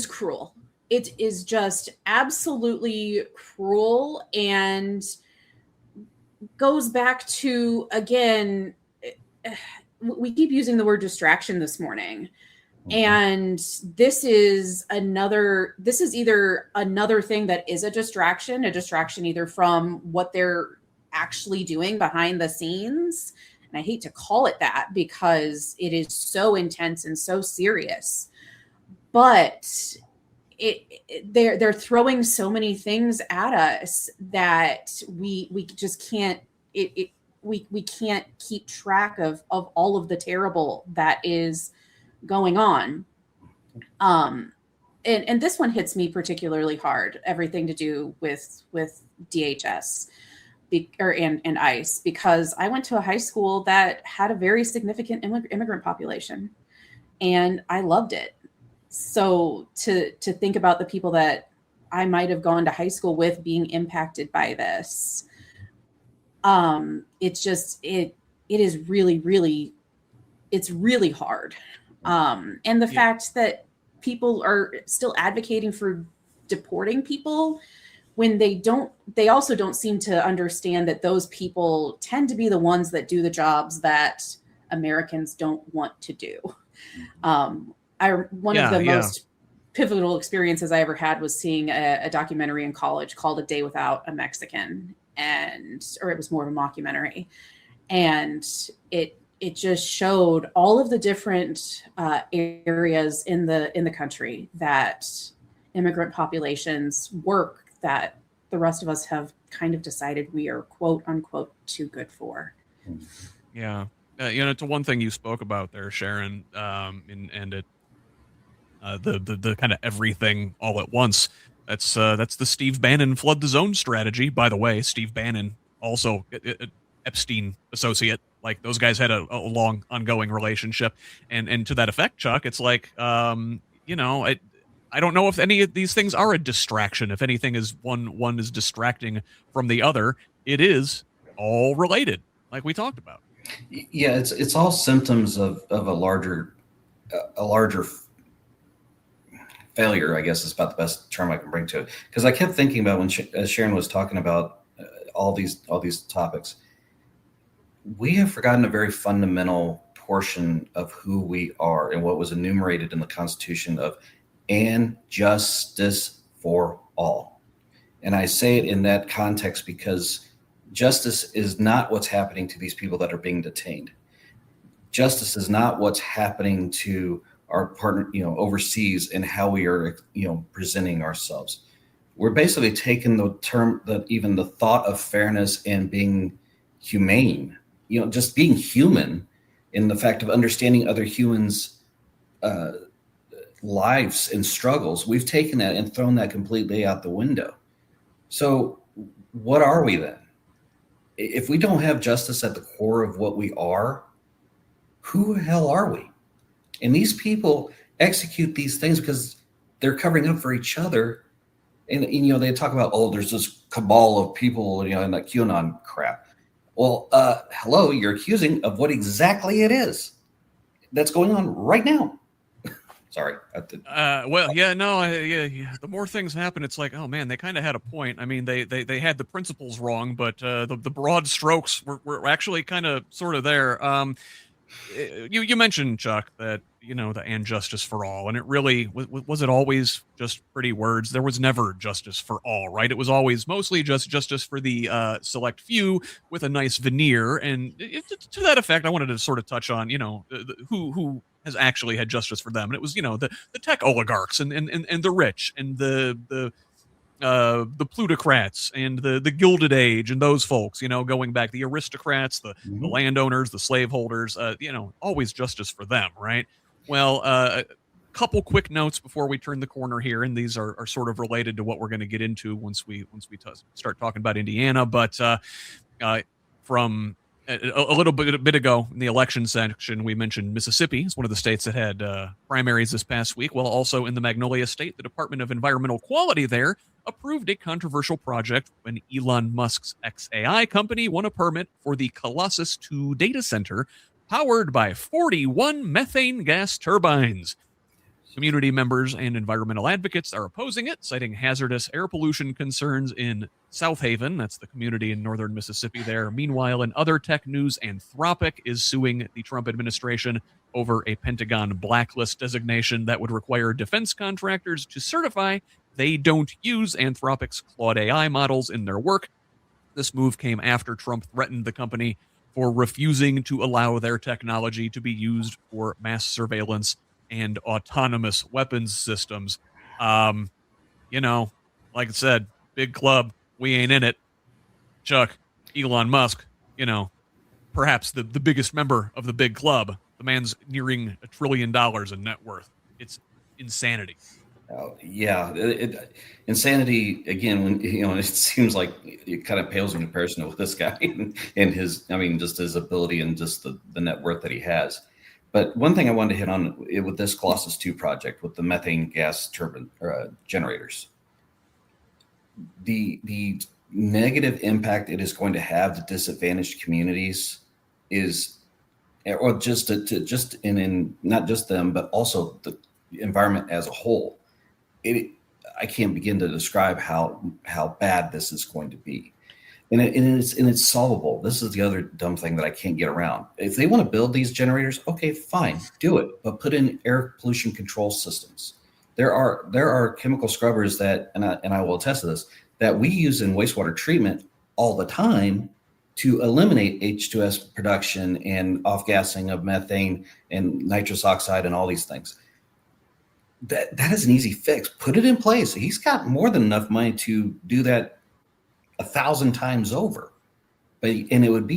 cruel. It is just absolutely cruel and goes back to, again, we keep using the word distraction this morning. And this is either another thing that is a distraction either from what they're actually doing behind the scenes. And I hate to call it that because it is so intense and so serious, but they're throwing so many things at us that we just can't we can't keep track of all of the terrible that is going on. And this one hits me particularly hard, everything to do with DHS and ICE, because I went to a high school that had a very significant immigrant population, and I loved it. So to think about the people that I might have gone to high school with being impacted by this, it's just it is really it's really hard. And the fact that people are still advocating for deporting people when they also don't seem to understand that those people tend to be the ones that do the jobs that Americans don't want to do. One of the most pivotal experiences I ever had was seeing a documentary in college called A Day Without a Mexican, or it was more of a mockumentary. And it just showed all of the different areas in the country that immigrant populations work that the rest of us have kind of decided we are quote unquote too good for. Yeah. It's one thing you spoke about there, Sharon, and it the kind of everything all at once. That's the Steve Bannon flood the zone strategy. By the way, Steve Bannon also Epstein associate. Like those guys had a long ongoing relationship, and to that effect, Chuck, it's like I don't know if any of these things are a distraction. If anything is one is distracting from the other, it is all related, like we talked about. Yeah, it's all symptoms of a larger failure, I guess is about the best term I can bring to it. Because I kept thinking about when as Sharon was talking about all these topics, we have forgotten a very fundamental portion of who we are and what was enumerated in the Constitution of and justice for all. And I say it in that context because justice is not what's happening to these people that are being detained. Justice is not what's happening to our partner, overseas, and how we are, presenting ourselves. We're basically taking the term, even the thought of fairness and being humane, just being human in the fact of understanding other humans' lives and struggles. We've taken that and thrown that completely out the window. So what are we then? If we don't have justice at the core of what we are, who the hell are we? And these people execute these things because they're covering up for each other. And they talk about, there's this cabal of people, and that QAnon crap. Well, hello, you're accusing of what exactly it is that's going on right now. Sorry. The more things happen, it's like, oh man, they kind of had a point. I mean, they had the principles wrong, but the broad strokes were actually kind of sort of there. You mentioned, Chuck, that the and justice for all, and it really was it always just pretty words? There was never justice for all, right? It was always mostly just justice for the select few with a nice veneer. And to that effect, I wanted to sort of touch on who has actually had justice for them, and it was the tech oligarchs and the rich and the plutocrats and the Gilded Age and those folks, going back, the aristocrats, the landowners, the slaveholders, always justice for them, right? Well, a couple quick notes before we turn the corner here, and these are sort of related to what we're going to get into once we start talking about Indiana. But from a bit ago in the election section, we mentioned Mississippi is one of the states that had primaries this past week. Well, also in the Magnolia State, the Department of Environmental Quality there approved a controversial project when Elon Musk's XAI company won a permit for the Colossus 2 data center powered by 41 methane gas turbines. Community members and environmental advocates are opposing it, citing hazardous air pollution concerns in South Haven. That's the community in northern Mississippi there. Meanwhile, in other tech news, Anthropic is suing the Trump administration over a Pentagon blacklist designation that would require defense contractors to certify they don't use Anthropic's Claude AI models in their work. This move came after Trump threatened the company for refusing to allow their technology to be used for mass surveillance and autonomous weapons systems. Um, you know, like I said, big club, we ain't in it. Chuck, Elon Musk, perhaps the biggest member of the big club. The man's nearing $1 trillion in net worth. It's insanity. Yeah, insanity again. When it seems like it kind of pales in comparison with this guy and his, I mean, just his ability and just the net worth that he has. But one thing I wanted to hit on with this Colossus 2 project with the methane gas turbine generators, the negative impact it is going to have to disadvantaged communities is, or just just in not just them, but also the environment as a whole. I can't begin to describe how bad this is going to be, and it's solvable. This is the other dumb thing that I can't get around. If they want to build these generators, okay, fine, do it, but put in air pollution control systems. There are chemical scrubbers that, and I will attest to this, that we use in wastewater treatment all the time to eliminate H2S production and off-gassing of methane and nitrous oxide and all these things. That is an easy fix. Put it in place. He's got more than enough money to do that 1,000 times over. And it would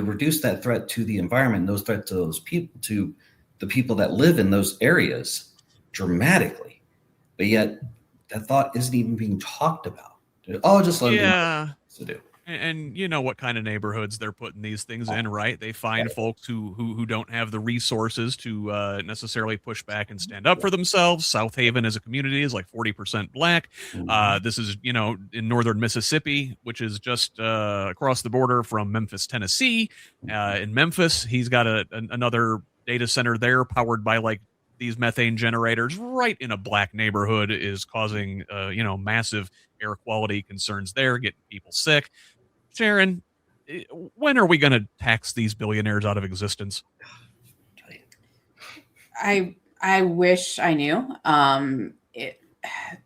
reduce that threat to the environment, those threats to those people, to the people that live in those areas dramatically. But yet that thought isn't even being talked about. Oh, just let them do what to do. And you know what kind of neighborhoods they're putting these things in, right? They find folks who don't have the resources to necessarily push back and stand up for themselves. South Haven as a community is like 40% black. This is, in northern Mississippi, which is just across the border from Memphis, Tennessee. In Memphis, he's got another data center there powered by like these methane generators right in a black neighborhood, is causing, massive air quality concerns there, getting people sick. Sharon, when are we going to tax these billionaires out of existence? I wish I knew.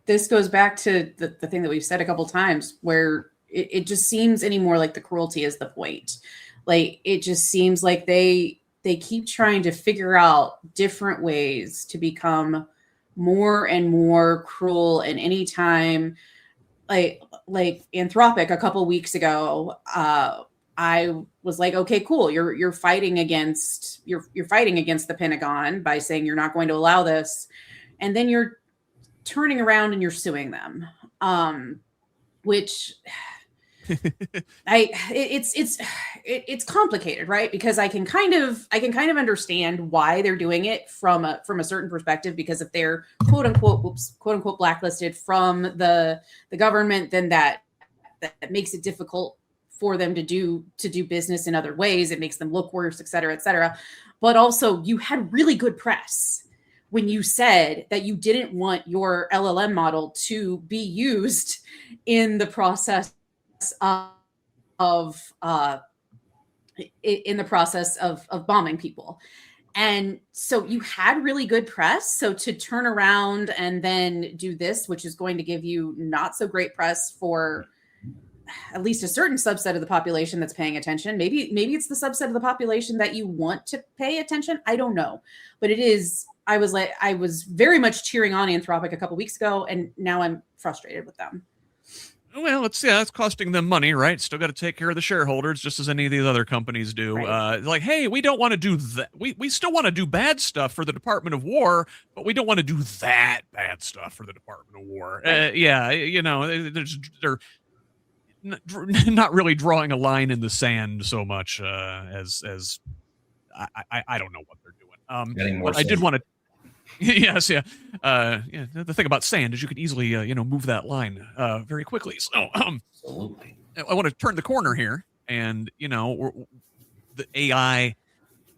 This goes back to the thing that we've said a couple times, where it just seems anymore like the cruelty is the point. Like, it just seems like they keep trying to figure out different ways to become more and more cruel. And anytime, like Anthropic a couple weeks ago, I was like, okay, cool. You're fighting against the Pentagon by saying you're not going to allow this, and then you're turning around and you're suing them, which it's complicated, right? Because I can kind of understand why they're doing it from a certain perspective, because if they're quote unquote blacklisted from the government, then that makes it difficult for them to do business in other ways. It makes them look worse, et cetera, et cetera. But also, you had really good press when you said that you didn't want your LLM model to be used in the process of bombing people. And so you had really good press. So to turn around and then do this, which is going to give you not so great press for at least a certain subset of the population that's paying attention. Maybe it's the subset of the population that you want to pay attention. I don't know, but it is. I was very much cheering on Anthropic a couple weeks ago, and now I'm frustrated with them. Well, it's costing them money, right? Still got to take care of the shareholders, just as any of these other companies do. Right. Like, hey, we don't want to do that. We still want to do bad stuff for the Department of War, but we don't want to do that bad stuff for the Department of War. Right. They're not really drawing a line in the sand so much as I don't know what they're doing. But I did want to. Yes, yeah. The thing about sand is you could easily, move that line very quickly. So, absolutely. I want to turn the corner here, and the AI,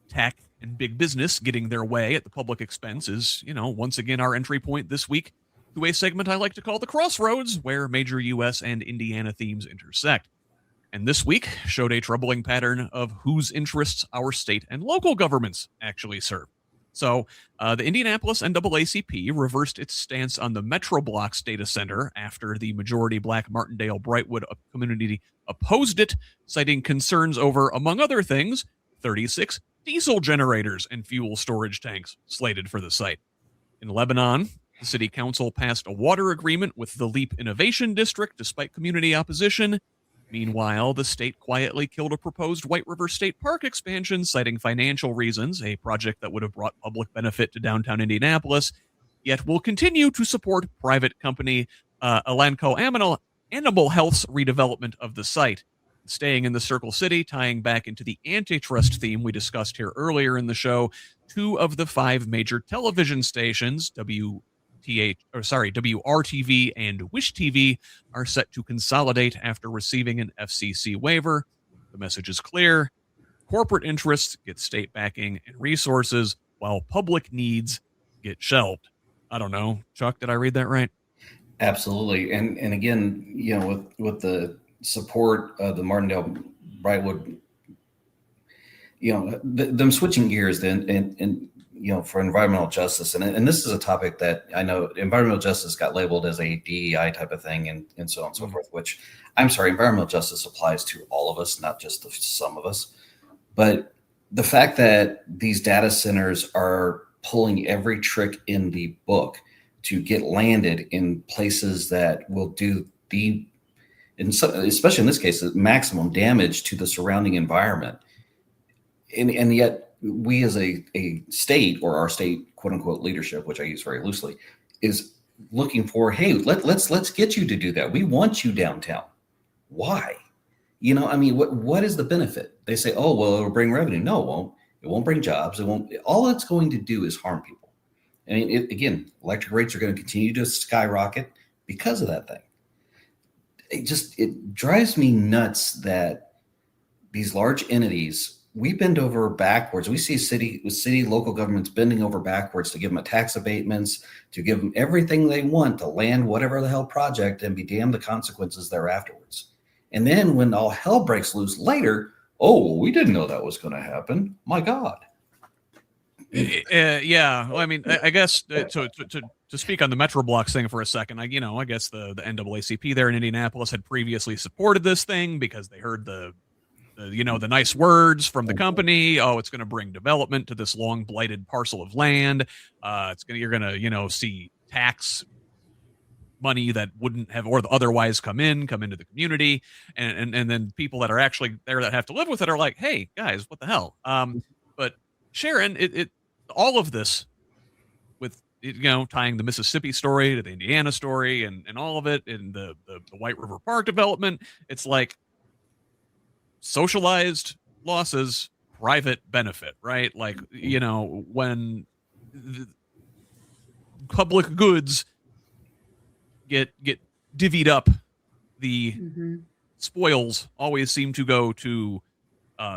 tech, and big business getting their way at the public expense is, once again our entry point this week to a segment I like to call the Crossroads, where major U.S. and Indiana themes intersect. And this week showed a troubling pattern of whose interests our state and local governments actually serve. So the Indianapolis NAACP reversed its stance on the Metro Blocks data center after the majority black Martindale Brightwood community opposed it, citing concerns over, among other things, 36 diesel generators and fuel storage tanks slated for the site. In Lebanon, The city council passed a water agreement with the Leap Innovation District despite community opposition. Meanwhile, the state quietly killed a proposed White River State Park expansion, citing financial reasons, a project that would have brought public benefit to downtown Indianapolis, yet will continue to support private company Elanco Animal Health's redevelopment of the site. Staying in the Circle City, tying back into the antitrust theme we discussed here earlier in the show, 2 of the 5 major television stations, WRTV and Wish TV, are set to consolidate after receiving an FCC waiver. The message is clear. Corporate interests get state backing and resources, while public needs get shelved. I don't know. Chuck, did I read that right? Absolutely. And again, with the support of the Martindale Brightwood, them switching gears then and for environmental justice. And this is a topic that I know environmental justice got labeled as a DEI type of thing and so on and so forth, which I'm sorry, environmental justice applies to all of us, not just to some of us. But the fact that these data centers are pulling every trick in the book to get landed in places that will do especially in this case, the maximum damage to the surrounding environment. And yet we as a state, or our state quote unquote leadership, which I use very loosely, is looking for, hey, let's get you to do that. We want you downtown. Why? What is the benefit? They say, oh, well, it'll bring revenue. No, it won't. It won't bring jobs. It won't. All it's going to do is harm people. I mean, again, electric rates are going to continue to skyrocket because of that thing. It drives me nuts that these large entities, we bend over backwards. We see city, local governments bending over backwards to give them tax abatements, to give them everything they want to land whatever the hell project and be damned the consequences there afterwards. And then when all hell breaks loose later, oh, well, we didn't know that was going to happen. My God. Yeah. Well, I mean, I guess to speak on the Metro Blocks thing for a second, I guess the NAACP there in Indianapolis had previously supported this thing because they heard the nice words from the company. Oh, it's going to bring development to this long blighted parcel of land. You're going to, see tax money that wouldn't have or otherwise come into the community. And then people that are actually there that have to live with it are like, hey guys, what the hell? But Sharon, all of this with, tying the Mississippi story to the Indiana story and all of it in the White River Park development, it's like, socialized losses, private benefit, right? Like, when public goods get divvied up, the spoils always seem to go to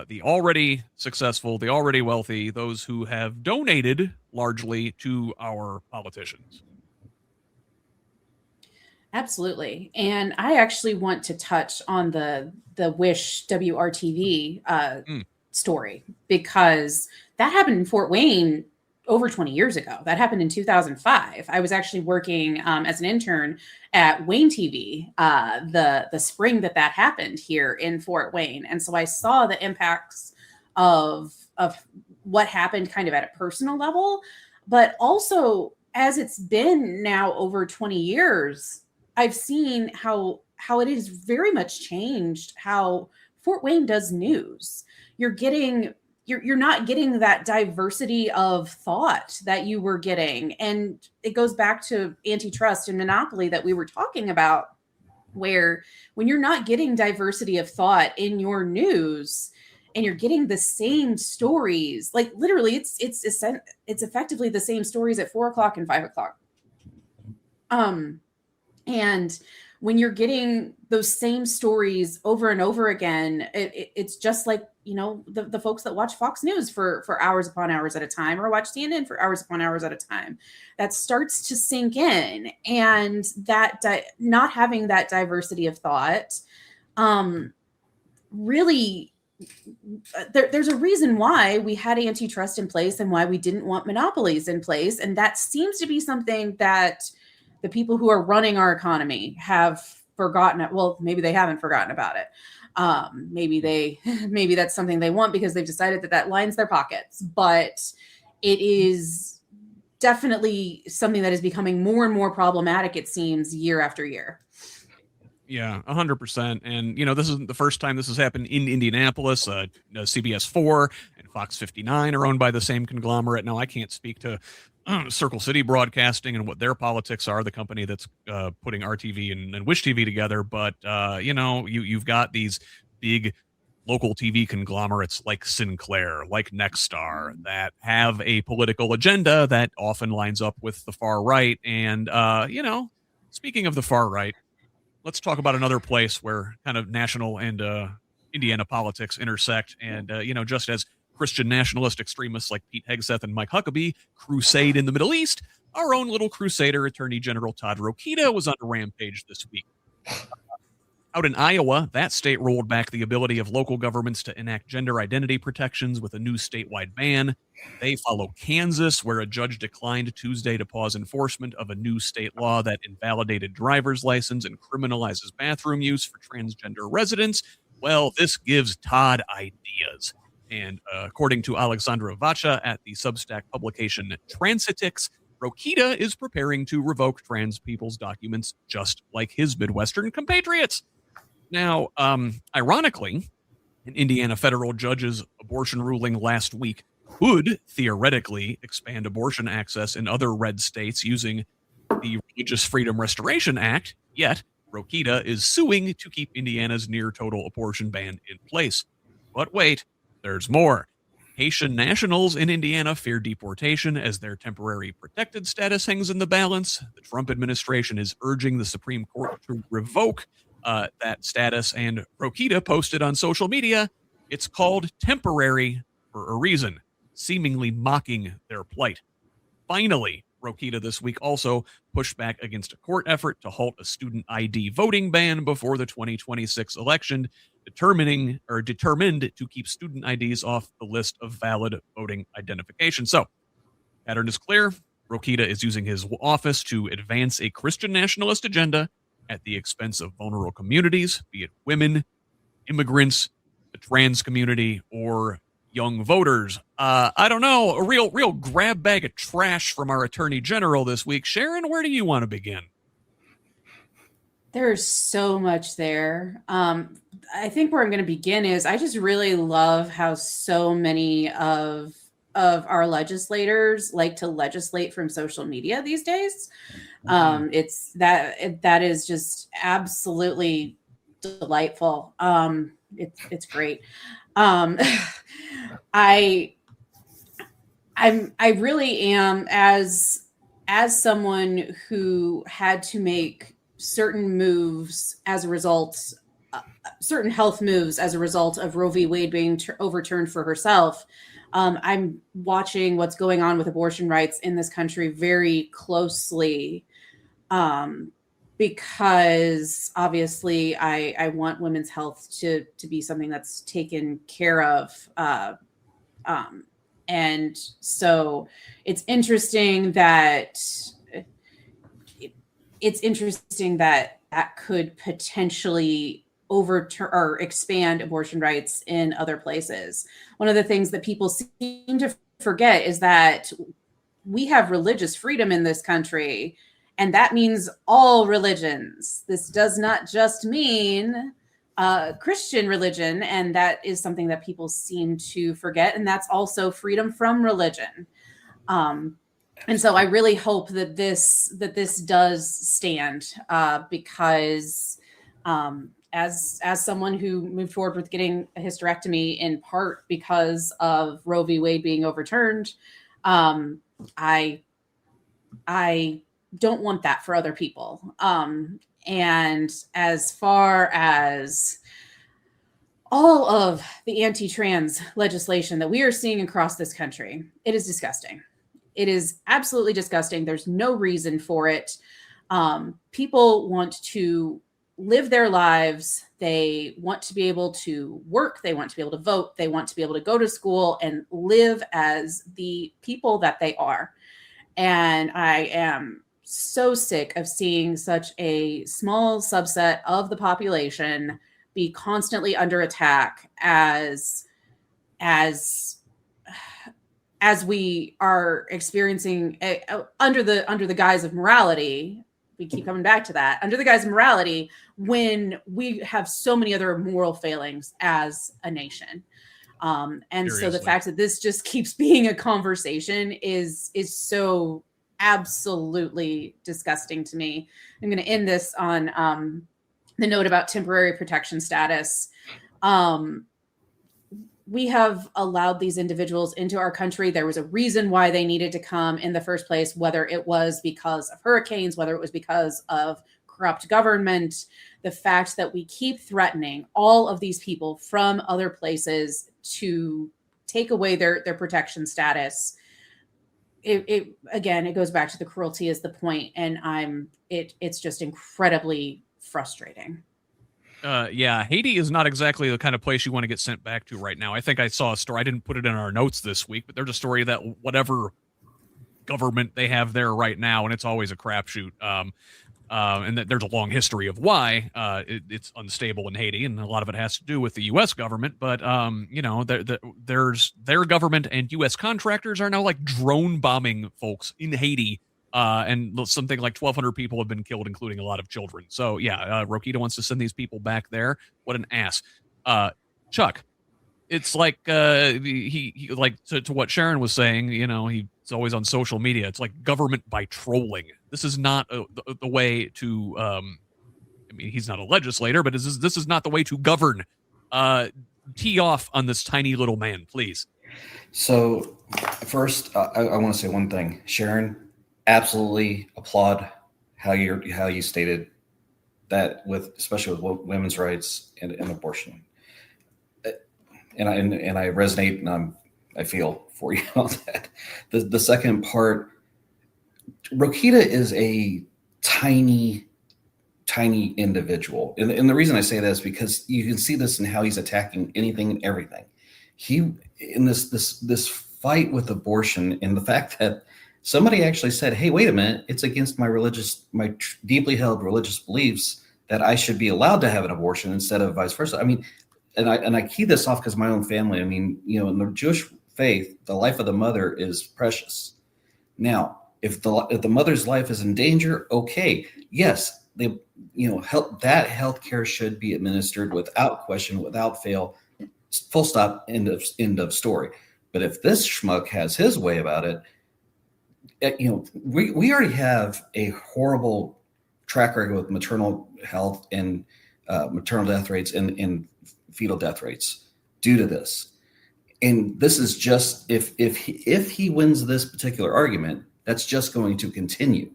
the already successful, the already wealthy, those who have donated largely to our politicians. Absolutely. And I actually want to touch on the Wish WRTV story, because that happened in Fort Wayne over 20 years ago. That happened in 2005. I was actually working as an intern at Wayne TV the spring that happened here in Fort Wayne. And so I saw the impacts of what happened kind of at a personal level, but also as it's been now over 20 years, I've seen how it has very much changed how Fort Wayne does news. You're not getting that diversity of thought that you were getting. And it goes back to antitrust and monopoly that we were talking about, where when you're not getting diversity of thought in your news and you're getting the same stories, like literally it's effectively the same stories at 4:00 and 5:00. And when you're getting those same stories over and over again, it's just like, the folks that watch Fox News for hours upon hours at a time, or watch CNN for hours upon hours at a time, that starts to sink in. And that not having that diversity of thought, really, there's a reason why we had antitrust in place and why we didn't want monopolies in place. And that seems to be something that the people who are running our economy have forgotten. Well, maybe they haven't forgotten about it. Maybe that's something they want because they've decided that lines their pockets. But it is definitely something that is becoming more and more problematic, it seems, year after year. Yeah, 100%. And, this isn't the first time this has happened in Indianapolis. CBS 4 and Fox 59 are owned by the same conglomerate. Now, I can't speak to Circle City Broadcasting and what their politics are, the company that's putting RTV and Wish TV together. But, you've got these big local TV conglomerates like Sinclair, like Nexstar, that have a political agenda that often lines up with the far right. And, speaking of the far right, let's talk about another place where kind of national and Indiana politics intersect. And, just as Christian nationalist extremists like Pete Hegseth and Mike Huckabee crusade in the Middle East, our own little crusader, Attorney General Todd Rokita, was on a rampage this week. Out in Iowa, that state rolled back the ability of local governments to enact gender identity protections with a new statewide ban. They follow Kansas, where a judge declined Tuesday to pause enforcement of a new state law that invalidated driver's license and criminalizes bathroom use for transgender residents. Well, this gives Todd ideas. And according to Alexandra Vacha at the Substack publication Transitix, Rokita is preparing to revoke trans people's documents just like his Midwestern compatriots. Now, ironically, an Indiana federal judge's abortion ruling last week could theoretically expand abortion access in other red states using the Religious Freedom Restoration Act, yet Rokita is suing to keep Indiana's near-total abortion ban in place. But wait, there's more. Haitian nationals in Indiana fear deportation as their temporary protected status hangs in the balance. The Trump administration is urging the Supreme Court to revoke that status, and Rokita posted on social media, it's called temporary for a reason, seemingly mocking their plight. Finally, Rokita this week also pushed back against a court effort to halt a student ID voting ban before the 2026 election, determined to keep student IDs off the list of valid voting identification. So, pattern is clear. Rokita is using his office to advance a Christian nationalist agenda at the expense of vulnerable communities, be it women, immigrants, the trans community, or young voters. I don't know, a real grab bag of trash from our Attorney General this week. Sharon, where do you want to begin? There's so much there. I think where I'm going to begin is I just really love how so many of our legislators like to legislate from social media these days. It's that is just absolutely delightful. It's great. I really am, as someone who had to make certain moves as a result, certain health moves as a result of Roe v. Wade being overturned for herself. I'm watching what's going on with abortion rights in this country very closely, because obviously I want women's health to be something that's taken care of. And so it's interesting that that could potentially overturn or expand abortion rights in other places. One of the things that people seem to forget is that we have religious freedom in this country, and that means all religions. This does not just mean Christian religion, and that is something that people seem to forget, and that's also freedom from religion. And so I really hope that this does stand, because as someone who moved forward with getting a hysterectomy in part because of Roe v. Wade being overturned, I don't want that for other people. And as far as all of the anti-trans legislation that we are seeing across this country, it is disgusting. It is absolutely disgusting. There's no reason for it. People want to live their lives. They want to be able to work. They want to be able to vote. They want to be able to go to school and live as the people that they are. And I am so sick of seeing such a small subset of the population be constantly under attack as as we are experiencing under the guise of morality, we keep coming back to that, under the guise of morality, when we have so many other moral failings as a nation. And so the fact that this just keeps being a conversation is so absolutely disgusting to me. I'm going to end this on the note about temporary protection status. We have allowed these individuals into our country. There was a reason why they needed to come in the first place, whether it was because of hurricanes, whether it was because of corrupt government. The fact that we keep threatening all of these people from other places to take away their protection status, it again, it goes back to the cruelty is the point, and it's just incredibly frustrating. Yeah, Haiti is not exactly the kind of place you want to get sent back to right now. I think I saw a story. I didn't put it in our notes this week, but there's a story that whatever government they have there right now, and it's always a crapshoot. And that there's a long history of why it's unstable in Haiti, and a lot of it has to do with the U.S. government. But there's their government and U.S. contractors are now like drone bombing folks in Haiti. And something like 1,200 people have been killed, including a lot of children. So yeah, Rokita wants to send these people back there. What an ass. Chuck, it's like he like to what Sharon was saying. He's always on social media. It's like government by trolling. This is not the way to. I mean, he's not a legislator, but this is not the way to govern. Tee off on this tiny little man, please. So first, I want to say one thing, Sharon. Absolutely applaud how you stated that, especially with women's rights and abortion, and I resonate, and I feel for you on that. The second part, Rokita is a tiny individual, and the reason I say that is because you can see this in how he's attacking anything and everything. He in this fight with abortion, and the fact that somebody actually said, "Hey, wait a minute! It's against my deeply held religious beliefs that I should be allowed to have an abortion instead of vice versa." I mean, and I key this off because my own family. I mean, in the Jewish faith, the life of the mother is precious. Now, if the mother's life is in danger, okay, yes, health care should be administered without question, without fail, full stop, end of story. But if this schmuck has his way about it. We already have a horrible track record with maternal health and maternal death rates and fetal death rates due to this. And this is just if he wins this particular argument, that's just going to continue.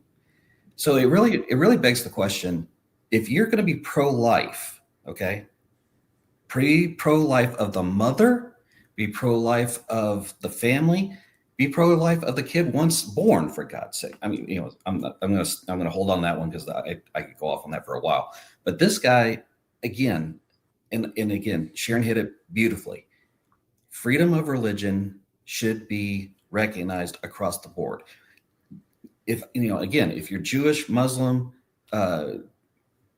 So it really begs the question: if you're going to be pro-life, okay, pro-life of the mother, be pro-life of the family. Be pro-life of the kid once born, for God's sake. I mean, I'm gonna hold on that one because I could go off on that for a while. But this guy, again, and again, Sharon hit it beautifully. Freedom of religion should be recognized across the board. If you're Jewish, Muslim,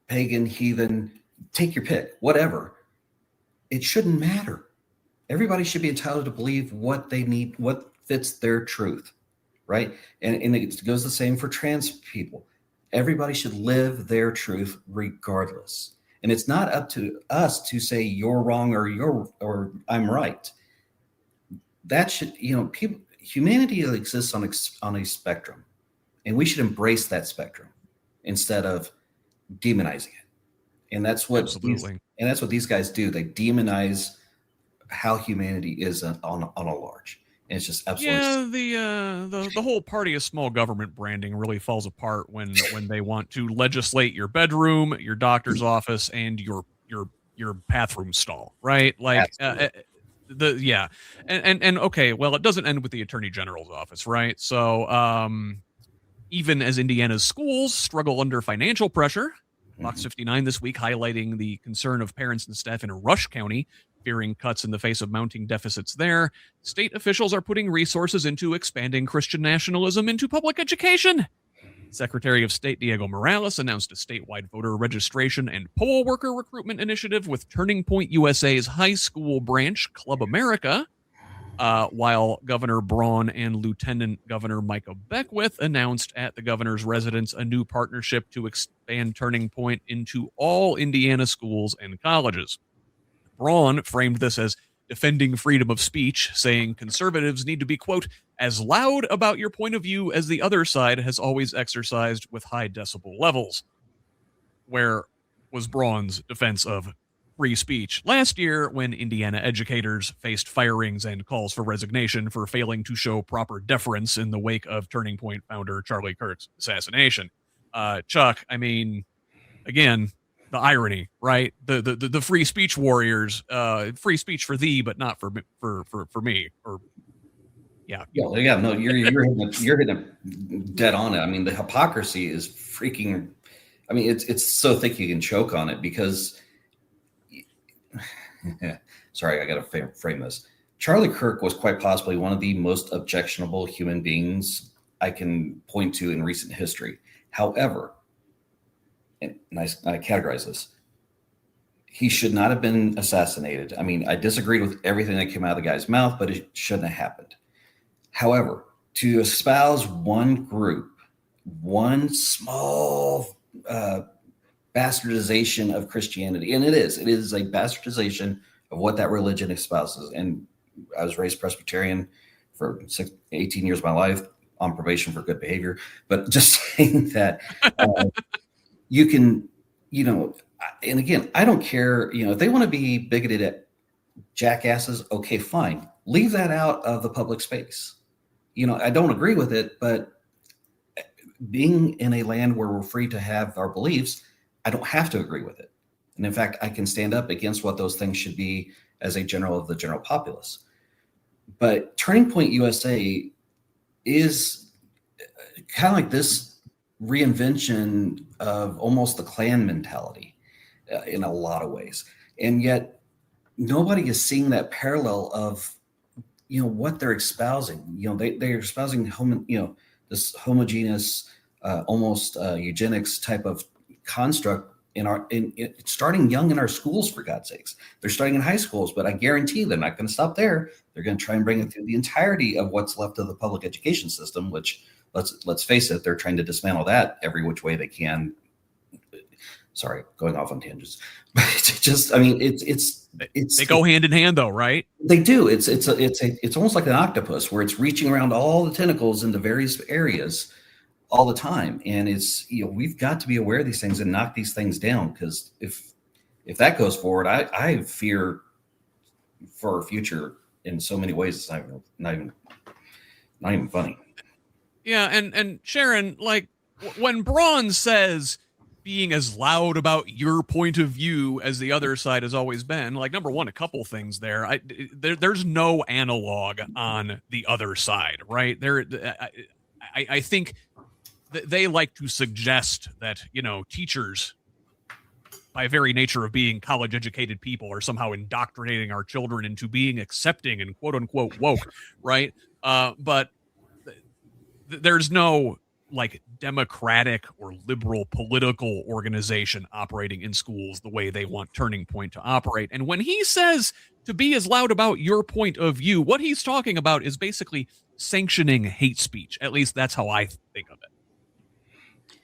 pagan, heathen, take your pick, whatever. It shouldn't matter. Everybody should be entitled to believe what they need, what fits their truth, right? And it goes the same for trans people. Everybody should live their truth regardless. And it's not up to us to say you're wrong or I'm right. That should, humanity exists on a spectrum, and we should embrace that spectrum instead of demonizing it. And that's what these guys do. They demonize how humanity is on a large. And it's just absolutely the whole party of small government branding really falls apart when they want to legislate your bedroom, your doctor's office, and your bathroom stall, right? Like and okay, well, it doesn't end with the Attorney General's office, right? So even as Indiana's schools struggle under financial pressure, Fox 59 this week highlighting the concern of parents and staff in Rush County fearing cuts in the face of mounting deficits there. State officials are putting resources into expanding Christian nationalism into public education. Secretary of State Diego Morales announced a statewide voter registration and poll worker recruitment initiative with Turning Point USA's high school branch, Club America. while Governor Braun and Lieutenant Governor Micah Beckwith announced at the governor's residence a new partnership to expand Turning Point into all Indiana schools and colleges. Braun framed this as defending freedom of speech, saying conservatives need to be, quote, as loud about your point of view as the other side has always exercised with high decibel levels. Where was Braun's defense of free speech last year when Indiana educators faced firings and calls for resignation for failing to show proper deference in the wake of Turning Point founder Charlie Kirk's assassination? Chuck, I mean, again, the irony, right? The free speech warriors, free speech for thee, but not for me. Or yeah, no, you're hitting it dead on it. I mean, the hypocrisy is freaking. I mean, it's so thick you can choke on it because. Sorry, I got to frame this. Charlie Kirk was quite possibly one of the most objectionable human beings I can point to in recent history. However, and I categorize this, he should not have been assassinated. I mean, I disagreed with everything that came out of the guy's mouth, but it shouldn't have happened. However, to espouse one group, one small bastardization of Christianity, and it is a bastardization of what that religion espouses. And I was raised Presbyterian for 18 years of my life, on probation for good behavior. But just saying that you can, and again, I don't care, if they want to be bigoted at jackasses, okay, fine. Leave that out of the public space. I don't agree with it, but being in a land where we're free to have our beliefs, I don't have to agree with it. And in fact, I can stand up against what those things should be as a general of the general populace. But Turning Point USA is kind of like this reinvention of almost the Klan mentality in a lot of ways. And yet nobody is seeing that parallel of, what they're espousing. They're espousing, this homogeneous, almost eugenics type of construct in starting young in our schools, for God's sakes. They're starting in high schools, but I guarantee they're not going to stop there. They're going to try and bring it through the entirety of what's left of the public education system, which let's face it, they're trying to dismantle that every which way they can. Sorry, going off on tangents. But it's just, I mean, it's they go hand in hand though, right? They do. It's almost like an octopus where it's reaching around all the tentacles in the various areas all the time. And it's, we've got to be aware of these things and knock these things down, because if that goes forward, I fear for our future in so many ways. It's not even funny. Yeah. And Sharon, like when Braun says being as loud about your point of view as the other side has always been, like, number one, a couple things there. There's no analog on the other side, right? I think they like to suggest that, teachers, by very nature of being college educated people, are somehow indoctrinating our children into being accepting and quote unquote woke, right? But there's no like democratic or liberal political organization operating in schools the way they want Turning Point to operate. And when he says to be as loud about your point of view, what he's talking about is basically sanctioning hate speech. At least that's how I think of it.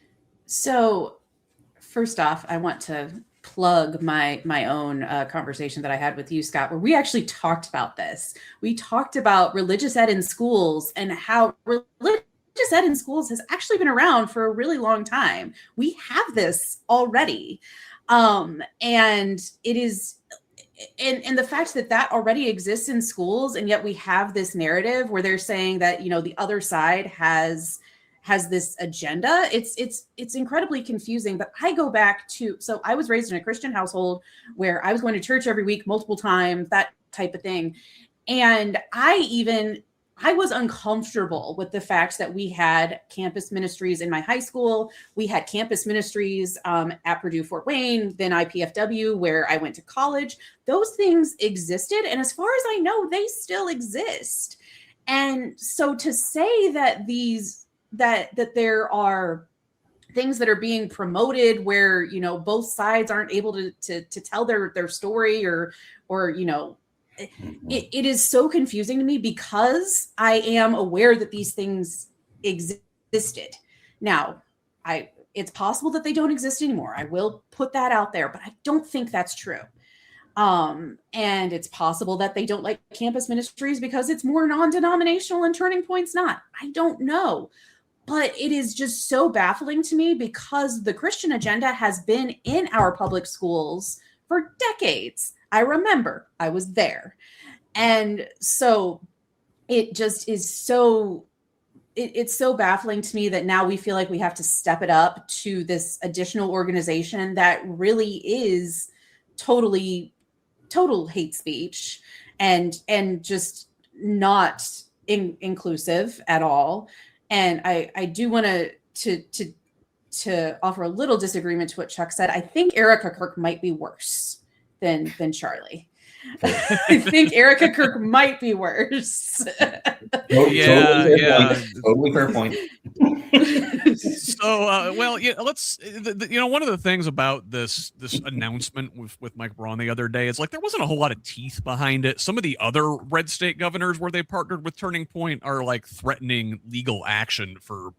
So first off, I want to plug my own conversation that I had with you, Scott, where we actually talked about this. We talked about religious ed in schools and how religious ed in schools has actually been around for a really long time. We have this already. And it is, and the fact that already exists in schools, and yet we have this narrative where they're saying that, the other side has this agenda. It's incredibly confusing. But I go back to, so I was raised in a Christian household where I was going to church every week, multiple times, that type of thing. And I was uncomfortable with the fact that we had campus ministries in my high school. We had campus ministries at Purdue Fort Wayne, then IPFW, where I went to college. Those things existed. And as far as I know, they still exist. And so to say that that there are things that are being promoted where, both sides aren't able to tell their story or it is so confusing to me because I am aware that these things existed. Now, it's possible that they don't exist anymore. I will put that out there, but I don't think that's true. And it's possible that they don't like campus ministries because it's more non-denominational and Turning Point's not. I don't know. But it is just so baffling to me because the Christian agenda has been in our public schools for decades. I remember, I was there. And so it just is so, it's so baffling to me that now we feel like we have to step it up to this additional organization that really is total hate speech and just not inclusive at all. And I do want to offer a little disagreement to what Chuck said. I think Erica Kirk might be worse than Charlie. I think Erica Kirk might be worse. Totally fair point. So, well, yeah, let's. One of the things about this announcement with Mike Braun the other day is like there wasn't a whole lot of teeth behind it. Some of the other red state governors where they partnered with Turning Point are like threatening legal action for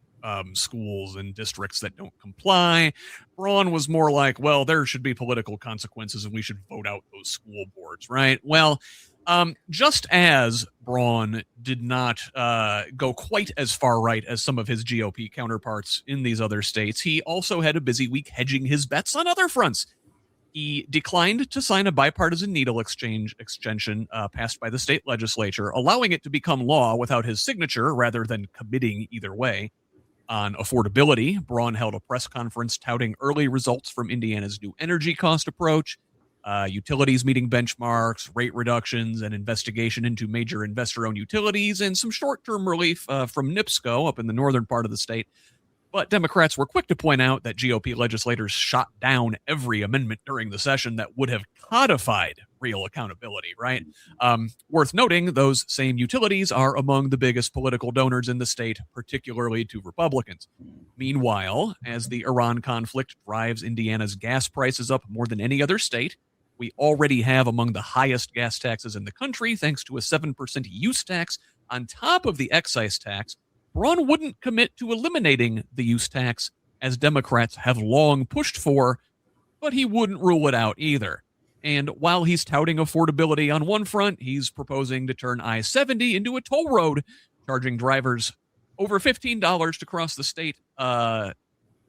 schools and districts that don't comply. Braun was more like, well, there should be political consequences and we should vote out those school boards, right? Well, just as Braun did not go quite as far right as some of his GOP counterparts in these other states, he also had a busy week hedging his bets on other fronts. He declined to sign a bipartisan needle extension passed by the state legislature, allowing it to become law without his signature rather than committing either way. On affordability, Braun held a press conference touting early results from Indiana's new energy cost approach, utilities meeting benchmarks, rate reductions, and investigation into major investor-owned utilities, and some short-term relief from NIPSCO up in the northern part of the state. But Democrats were quick to point out that GOP legislators shot down every amendment during the session that would have codified real accountability, right? Worth noting, those same utilities are among the biggest political donors in the state, particularly to Republicans. Meanwhile, as the Iran conflict drives Indiana's gas prices up more than any other state, we already have among the highest gas taxes in the country, thanks to a 7% use tax on top of the excise tax. Braun wouldn't commit to eliminating the use tax, as Democrats have long pushed for, but he wouldn't rule it out either. And while he's touting affordability on one front, he's proposing to turn I-70 into a toll road, charging drivers over $15 to cross the state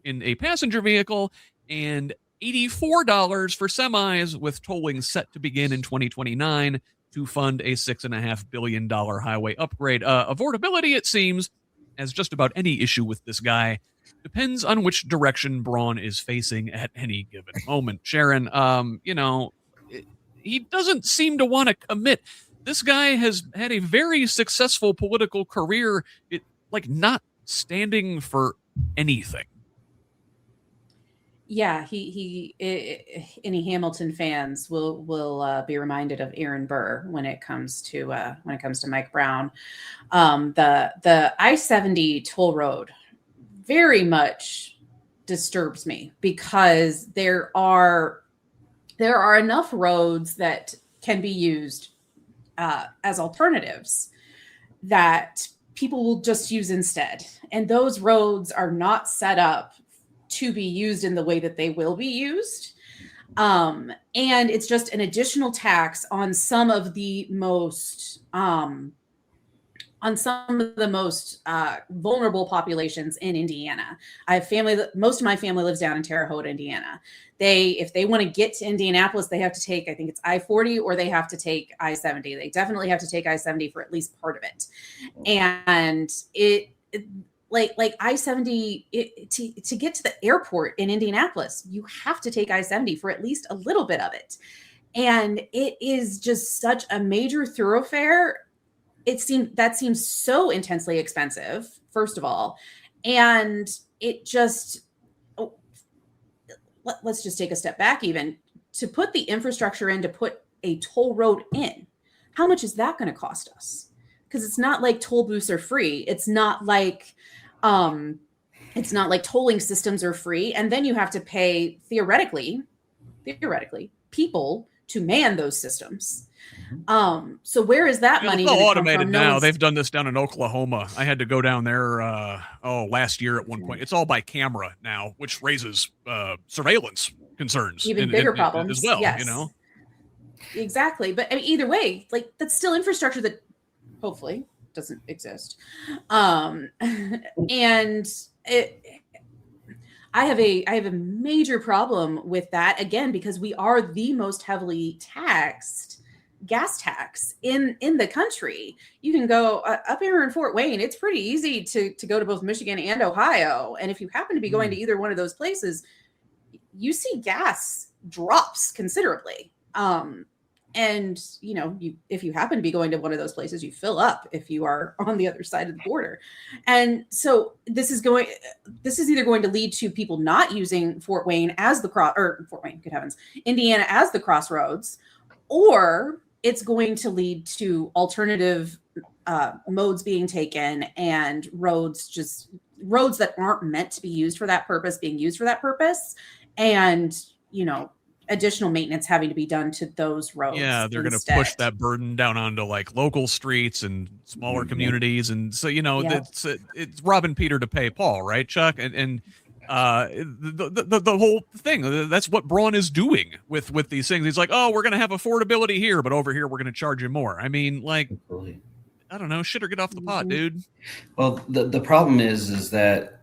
in a passenger vehicle and $84 for semis, with tolling set to begin in 2029 to fund a $6.5 billion highway upgrade. Affordability, it seems, as just about any issue with this guy, depends on which direction Braun is facing at any given moment. Sharon, he doesn't seem to want to commit. This guy has had a very successful political career, not standing for anything. Yeah, he any Hamilton fans will be reminded of Aaron Burr when it comes to Mike Brown. The I-70 toll road very much disturbs me because there are enough roads that can be used as alternatives that people will just use instead, and those roads are not set up to be used in the way that they will be used. And it's just an additional tax on some of the most vulnerable populations in Indiana. I have family most of my family lives down in Terre Haute, Indiana. If they want to get to Indianapolis, they have to take, I think it's I-40 or they have to take I-70. They definitely have to take I-70 for at least part of it. And like I-70 to get to the airport in Indianapolis, you have to take I-70 for at least a little bit of it. And it is just such a major thoroughfare. That seems so intensely expensive, first of all. And it just, let's just take a step back even. To put the infrastructure in, to put a toll road in, how much is that going to cost us? Because it's not like toll booths are free. It's not like tolling systems are free. And then you have to pay theoretically people to man those systems. So where is that money It's all gonna come automated from? now. They've done this down in Oklahoma. I had to go down there last year at one point. It's all by camera now, which raises surveillance concerns even bigger as problems well. Yes, You know, exactly. But I mean, either way, like that's still infrastructure that hopefully doesn't exist. And I have a major problem with that, again, because we are the most heavily taxed gas tax in the country. You can go up here in Fort Wayne. It's pretty easy to go to both Michigan and Ohio. And if you happen to be going to either one of those places, you see gas drops considerably. And if you happen to be going to one of those places, you fill up if you are on the other side of the border. And so this is either going to lead to people not using Fort Wayne as Fort Wayne, good heavens, Indiana as the crossroads, or it's going to lead to alternative modes being taken and roads that aren't meant to be used for that purpose being used for that purpose. And, additional maintenance having to be done to those roads. Yeah, they're going to push that burden down onto like local streets and smaller communities, and so it's robbing Peter to pay Paul, right, Chuck? And the whole thing, that's what Braun is doing with these things. He's like, oh, we're going to have affordability here, but over here we're going to charge you more. I mean, like, I don't know, shit or get off the pot, dude. Well, the problem is that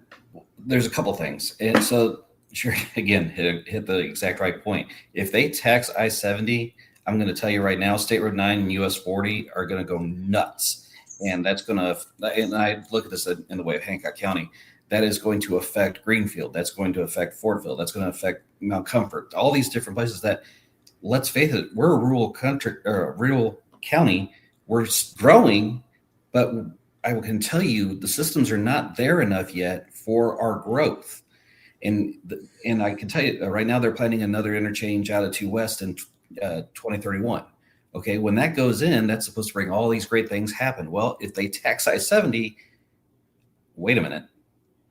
there's a couple things, and so. Sure. Again, hit the exact right point. If they tax I-70, I'm going to tell you right now, State Road 9 and US 40 are going to go nuts. And that's going to, and I look at this in the way of Hancock County, that is going to affect Greenfield. That's going to affect Fortville. That's going to affect Mount Comfort. All these different places that, let's face it, we're a rural country, or a rural county. We're growing, but I can tell you the systems are not there enough yet for our growth. And I can tell you right now they're planning another interchange out of 2 West in 2031. Okay, when that goes in, that's supposed to bring all these great things happen. Well, if they tax I-70, wait a minute,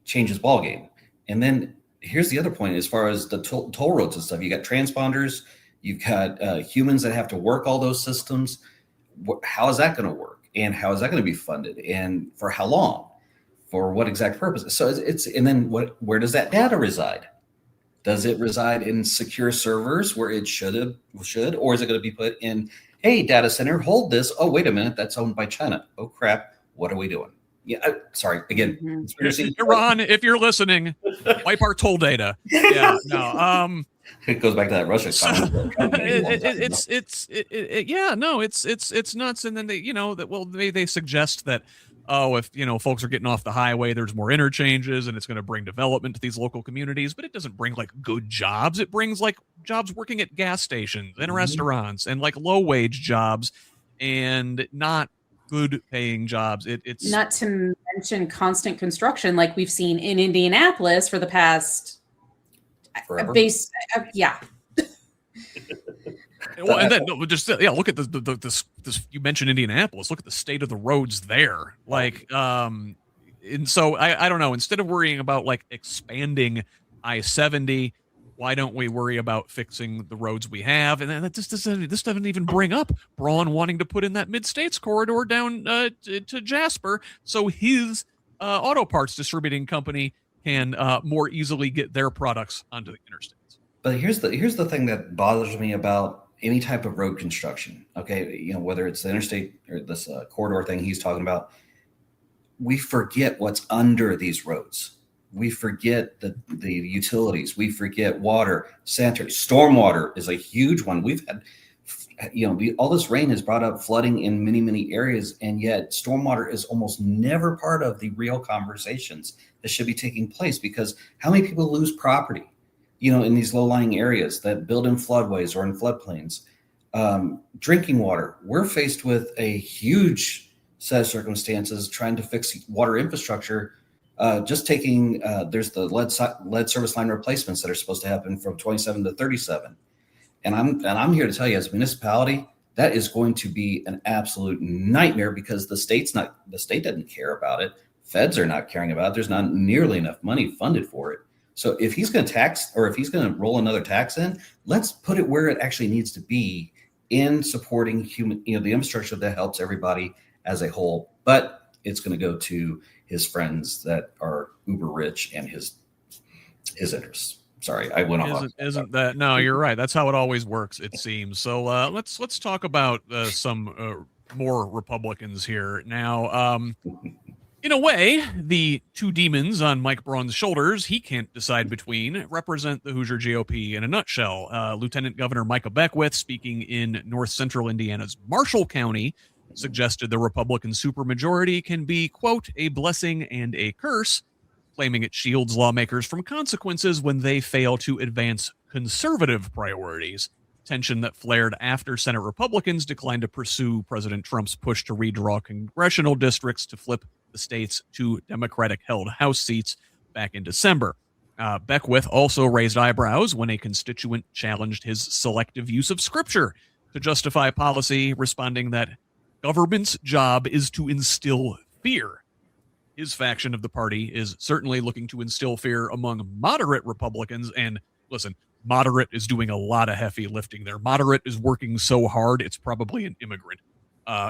changes ballgame. And then here's the other point as far as the toll roads and stuff. You got transponders, you've got humans that have to work all those systems. How is that going to work? And how is that going to be funded? And for how long? For what exact purpose? So and then where does that data reside? Does it reside in secure servers where it should, or is it going to be put in, hey, data center, hold this. Oh, wait a minute, that's owned by China. Oh crap, what are we doing? Yeah, sorry. Again, Iran, if you're listening, wipe our toll data. Yeah, no. It goes back to that Russia. It's nuts. And then they suggest that, oh, if folks are getting off the highway, there's more interchanges, and it's going to bring development to these local communities. But it doesn't bring like good jobs. It brings like jobs working at gas stations and restaurants, and like low wage jobs, and not good paying jobs. It's not to mention constant construction, like we've seen in Indianapolis for the past yeah. Well, and then look at this. You mentioned Indianapolis. Look at the state of the roads there. Like, and so I don't know. Instead of worrying about like expanding I-70, why don't we worry about fixing the roads we have? And then this doesn't even bring up Braun wanting to put in that Mid-States corridor down to Jasper, so his auto parts distributing company can more easily get their products onto the interstates. But here's the thing that bothers me about any type of road construction. Okay, whether it's the interstate or this corridor thing he's talking about, we forget what's under these roads. We forget the utilities. We forget water, sanitary, stormwater is a huge one. We've had, all this rain has brought up flooding in many, many areas, and yet stormwater is almost never part of the real conversations that should be taking place, because how many people lose property, in these low-lying areas that build in floodways or in floodplains? Drinking water. We're faced with a huge set of circumstances trying to fix water infrastructure. Just taking, there's the lead service line replacements that are supposed to happen from 27 to 37. And I'm here to tell you, as a municipality, that is going to be an absolute nightmare, because the state doesn't care about it. Feds are not caring about it. There's not nearly enough money funded for it. So if he's going to tax, or if he's going to roll another tax in, let's put it where it actually needs to be in supporting the infrastructure that helps everybody as a whole. But it's going to go to his friends that are uber rich and his interests. Sorry, I went off. Isn't that? No, you're right. That's how it always works, it seems. So let's talk about some more Republicans here now. In a way, the two demons on Mike Braun's shoulders he can't decide between represent the Hoosier GOP in a nutshell. Lieutenant Governor Micah Beckwith, speaking in north central Indiana's Marshall County, suggested the Republican supermajority can be, quote, a blessing and a curse, claiming it shields lawmakers from consequences when they fail to advance conservative priorities. Tension that flared after Senate Republicans declined to pursue President Trump's push to redraw congressional districts to flip the states to Democratic-held House seats back in December. Beckwith also raised eyebrows when a constituent challenged his selective use of scripture to justify policy, responding that government's job is to instill fear. His faction of the party is certainly looking to instill fear among moderate Republicans. And listen, moderate is doing a lot of heavy lifting there. Moderate is working so hard, it's probably an immigrant,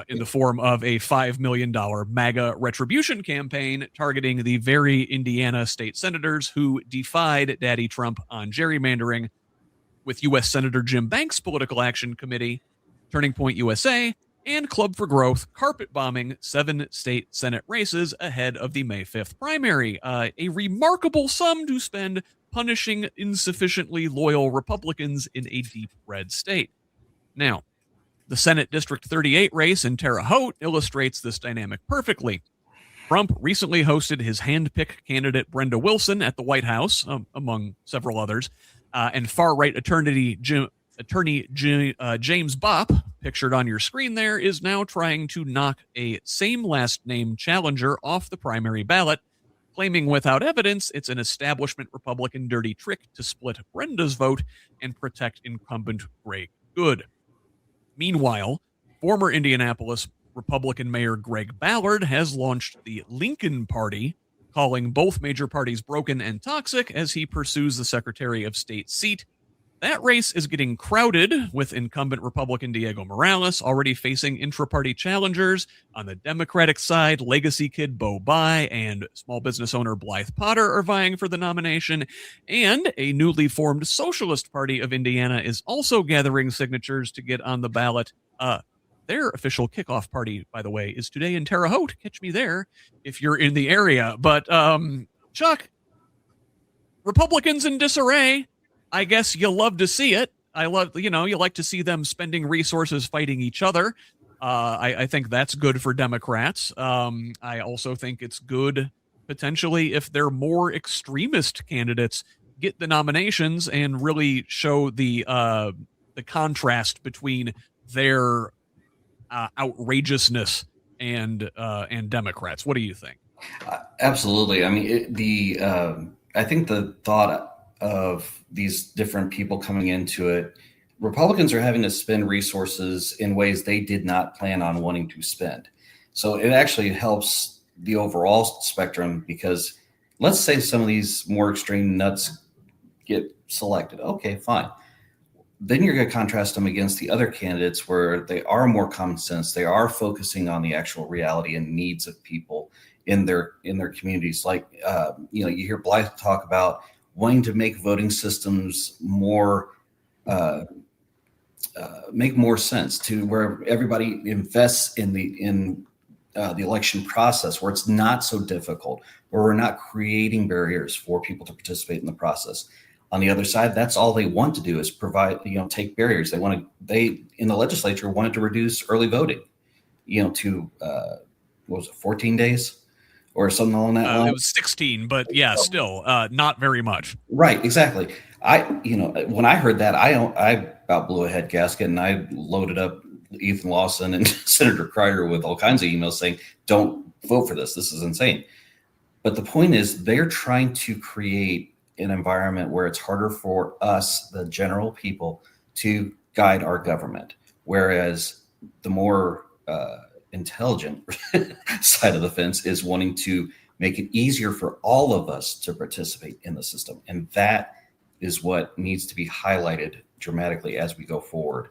in the form of a $5 million MAGA retribution campaign targeting the very Indiana state senators who defied Daddy Trump on gerrymandering, with U.S. Senator Jim Banks' Political Action Committee, Turning Point USA, and Club for Growth carpet bombing 7 state Senate races ahead of the May 5th primary. A remarkable sum to spend punishing insufficiently loyal Republicans in a deep red state. Now, the Senate District 38 race in Terre Haute illustrates this dynamic perfectly. Trump recently hosted his hand-picked candidate Brenda Wilson at the White House, among several others, and far-right attorney James Bopp, pictured on your screen there, is now trying to knock a same last name challenger off the primary ballot, claiming without evidence it's an establishment Republican dirty trick to split Brenda's vote and protect incumbent Greg Good. Meanwhile, former Indianapolis Republican Mayor Greg Ballard has launched the Lincoln Party, calling both major parties broken and toxic as he pursues the Secretary of State seat. That race is getting crowded, with incumbent Republican Diego Morales already facing intra-party challengers. On the Democratic side, legacy kid Bo Bai and small business owner Blythe Potter are vying for the nomination, and a newly formed Socialist Party of Indiana is also gathering signatures to get on the ballot. Their official kickoff party, by the way, is today in Terre Haute. Catch me there if you're in the area. But, Chuck, Republicans in disarray. I guess you love to see it. You like to see them spending resources fighting each other. I think that's good for Democrats. I also think it's good potentially if they're more extremist candidates get the nominations and really show the contrast between their outrageousness and Democrats. What do you think? Absolutely. I mean, I think the thought of these different people coming into it, Republicans are having to spend resources in ways they did not plan on wanting to spend. So it actually helps the overall spectrum, because let's say some of these more extreme nuts get selected. Okay, fine. Then you're going to contrast them against the other candidates where they are more common sense. They are focusing on the actual reality and needs of people in their communities. Like, you hear Blythe talk about wanting to make voting systems more make more sense, to where everybody invests in the election process, where it's not so difficult, where we're not creating barriers for people to participate in the process. On the other side, that's all they want to do is provide, take barriers. They in the legislature wanted to reduce early voting, to what was it, 14 days? Or something along that line. It was 16, but yeah, still not very much. Right, exactly. When I heard that, I about blew a head gasket, and I loaded up Ethan Lawson and Senator Kreider with all kinds of emails saying, "Don't vote for this. This is insane." But the point is, they're trying to create an environment where it's harder for us, the general people, to guide our government, whereas the more intelligent side of the fence is wanting to make it easier for all of us to participate in the system. And that is what needs to be highlighted dramatically as we go forward.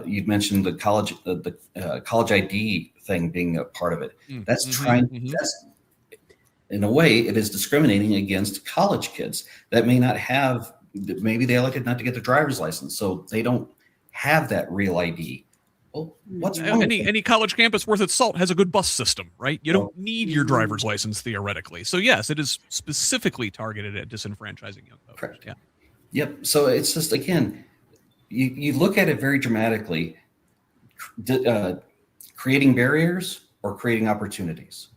You'd mentioned the college ID thing being a part of it. That's that's, in a way, it is discriminating against college kids that may not have, maybe they elected not to get their driver's license, so they don't have that real ID. Well, what's wrong with any college campus worth its salt has a good bus system, right? You don't need your driver's license theoretically. So yes, it is specifically targeted at disenfranchising young voters. Correct. Yeah. Yep. So it's just, again, you look at it very dramatically, creating barriers or creating opportunities.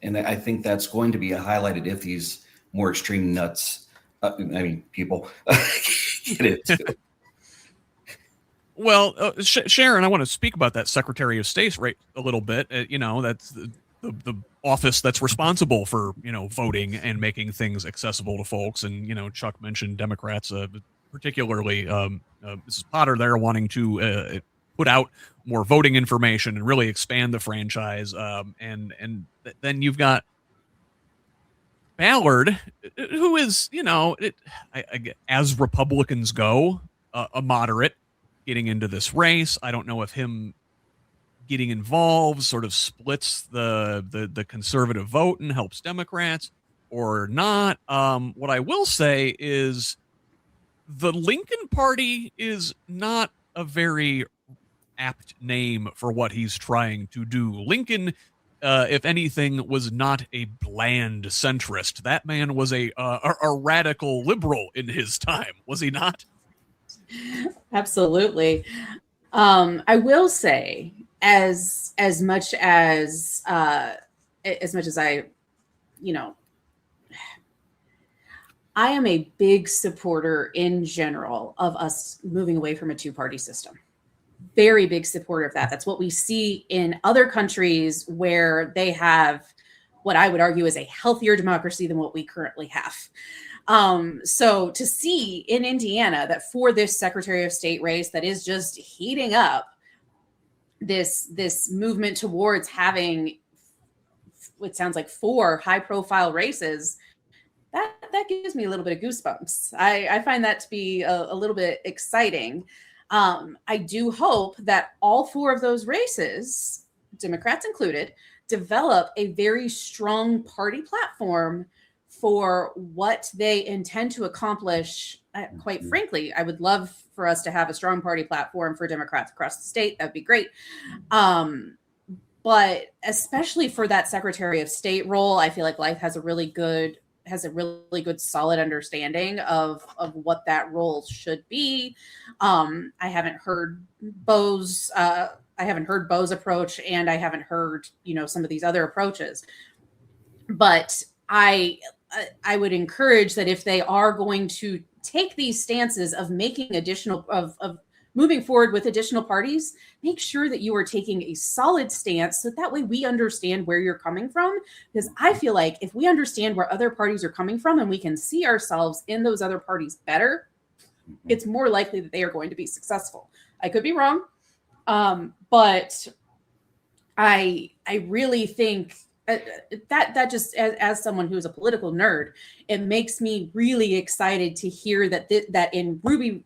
And I think that's going to be highlighted if these more extreme nuts, people get it. Well, Sharon, I want to speak about that Secretary of State right a little bit. That's the office that's responsible for, voting and making things accessible to folks. And, Chuck mentioned Democrats, particularly Mrs. Potter there wanting to put out more voting information and really expand the franchise. And then you've got Ballard, who is, as Republicans go, a moderate getting into this race. I don't know if him getting involved sort of splits the conservative vote and helps Democrats or not. What I will say is the Lincoln Party is not a very apt name for what he's trying to do. Lincoln, if anything, was not a bland centrist. That man was a radical liberal in his time, was he not? Absolutely. I will say, as much as I, I am a big supporter in general of us moving away from a two-party system. Very big supporter of that. That's what we see in other countries where they have what I would argue is a healthier democracy than what we currently have. So to see in Indiana that for this Secretary of State race that is just heating up, this movement towards having what sounds like 4 high-profile races, that gives me a little bit of goosebumps. I find that to be a little bit exciting. I do hope that all 4 of those races, Democrats included, develop a very strong party platform for what they intend to accomplish. Quite frankly, I would love for us to have a strong party platform for Democrats across the state. That'd be great. But especially for that Secretary of State role, I feel like Life has a really good solid understanding of what that role should be. I haven't heard Bo's approach, and I haven't heard, some of these other approaches. But I would encourage that if they are going to take these stances of making of moving forward with additional parties, make sure that you are taking a solid stance so that way we understand where you're coming from. Because I feel like if we understand where other parties are coming from and we can see ourselves in those other parties better, it's more likely that they are going to be successful. I could be wrong, but I really think that just as someone who's a political nerd, it makes me really excited to hear that that in Ruby.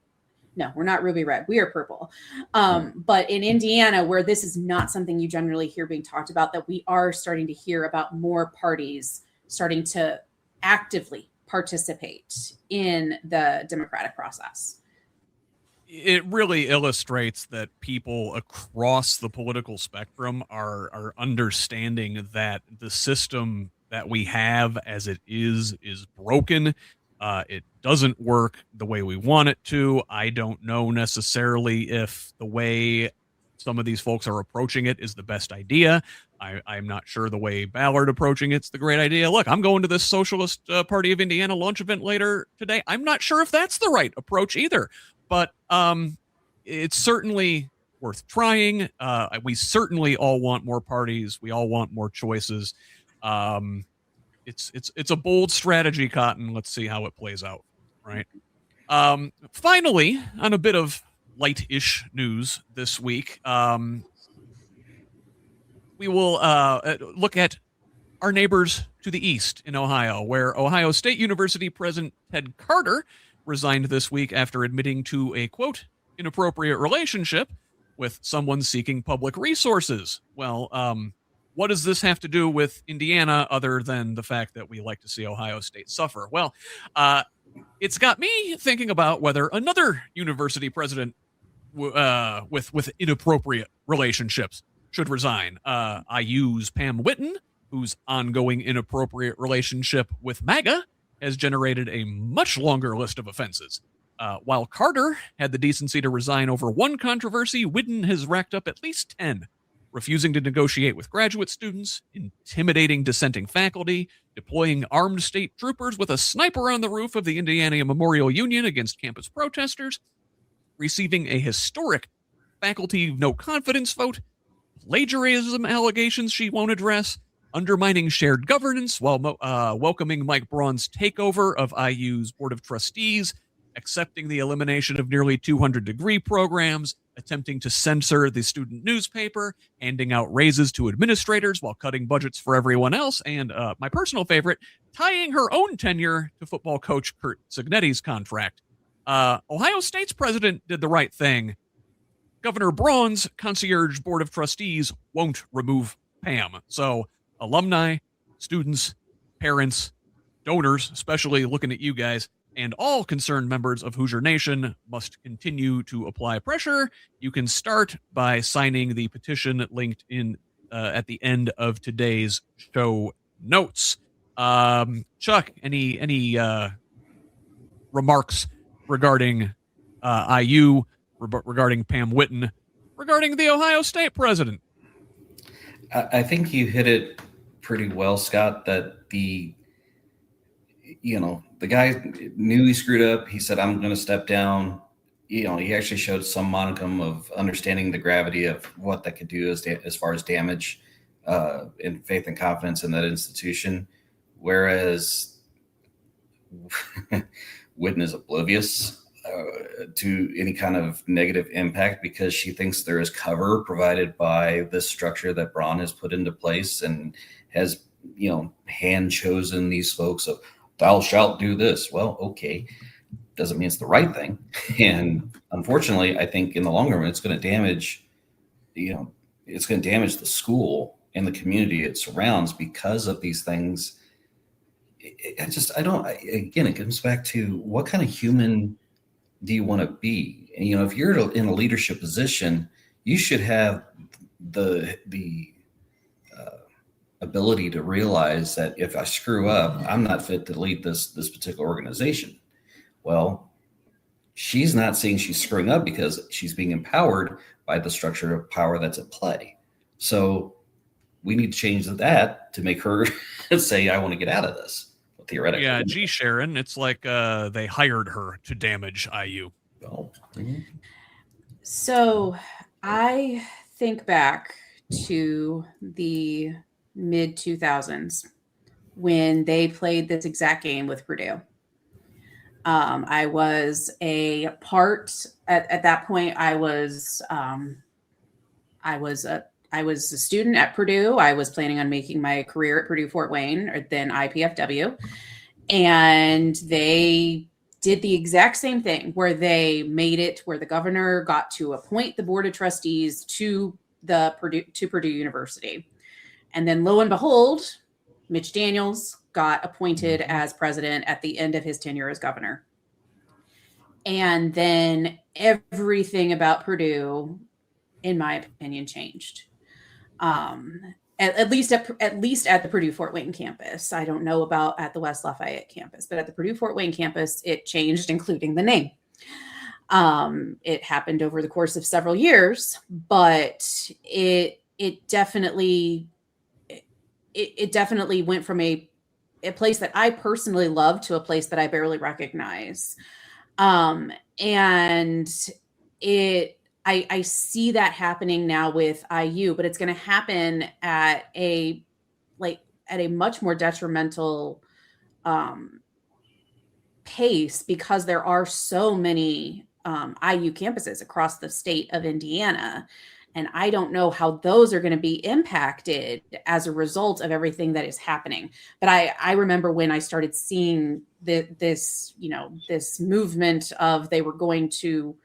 No, we're not ruby red. We are purple. But in Indiana, where this is not something you generally hear being talked about, that we are starting to hear about more parties starting to actively participate in the democratic process. It really illustrates that people across the political spectrum are understanding that the system that we have as it is broken. It doesn't work the way we want it to. I don't know necessarily if the way some of these folks are approaching it is the best idea. I'm not sure the way Ballard approaching it's the great idea. Look, I'm going to this Socialist Party of Indiana lunch event later today. I'm not sure if that's the right approach either, but it's certainly worth trying. We certainly all want more parties. We all want more choices. It's a bold strategy, Cotton. Let's see how it plays out, right? Finally, on a bit of light-ish news this week, we will look at our neighbors to the east in Ohio, where Ohio State University President Ted Carter resigned this week after admitting to a, quote, inappropriate relationship with someone seeking public resources. Well, what does this have to do with Indiana other than the fact that we like to see Ohio State suffer? Well, it's got me thinking about whether another university president with inappropriate relationships should resign. IU's Pam Whitten, whose ongoing inappropriate relationship with MAGA has generated a much longer list of offenses. While Carter had the decency to resign over one controversy, Whitten has racked up at least 10, refusing to negotiate with graduate students, intimidating dissenting faculty, deploying armed state troopers with a sniper on the roof of the Indiana Memorial Union against campus protesters, receiving a historic faculty no confidence vote, plagiarism allegations she won't address, undermining shared governance while welcoming Mike Braun's takeover of IU's Board of Trustees, accepting the elimination of nearly 200 degree programs, attempting to censor the student newspaper, handing out raises to administrators while cutting budgets for everyone else, and my personal favorite, tying her own tenure to football coach Kurt Cignetti's contract. Ohio State's president did the right thing. Governor Braun's concierge board of trustees won't remove Pam. So alumni, students, parents, donors, especially looking at you guys, and all concerned members of Hoosier Nation must continue to apply pressure. You can start by signing the petition linked in at the end of today's show notes. Chuck, any remarks regarding IU, regarding Pam Whitten, regarding the Ohio State president? I think you hit it pretty well, Scott, that the guy knew he screwed up. He said, I'm going to step down. He actually showed some modicum of understanding the gravity of what that could do as far as damage in faith and confidence in that institution. Whereas Whitten is oblivious to any kind of negative impact because she thinks there is cover provided by this structure that Braun has put into place and has, hand chosen these folks of, thou shalt do this. Well, okay. Doesn't mean it's the right thing. And unfortunately, I think in the long run, it's going to damage, it's going to damage the school and the community it surrounds because of these things. It comes back to what kind of human do you want to be? And, if you're in a leadership position, you should have the ability to realize that if I screw up, I'm not fit to lead this particular organization. Well, she's not saying she's screwing up because she's being empowered by the structure of power that's at play. So we need to change that to make her say, I want to get out of this. Theoretically. Yeah, gee, Sharon, it's like they hired her to damage IU. Oh. So I think back to the mid 2000s when they played this exact game with Purdue. I was a part at that point. I was a student at Purdue. I was planning on making my career at Purdue Fort Wayne, or then IPFW. And they did the exact same thing where they made it where the governor got to appoint the board of trustees to Purdue University. And then lo and behold, Mitch Daniels got appointed as president at the end of his tenure as governor. And then everything about Purdue, in my opinion, changed. At least at the Purdue Fort Wayne campus. I don't know about at the West Lafayette campus, but at the Purdue Fort Wayne campus, it changed, including the name. It happened over the course of several years, but it definitely went from a place that I personally love to a place that I barely recognize. And I see that happening now with IU, but it's going to happen at a much more detrimental pace because there are so many IU campuses across the state of Indiana. And I don't know how those are going to be impacted as a result of everything that is happening. But I remember when I started seeing this movement of they were going to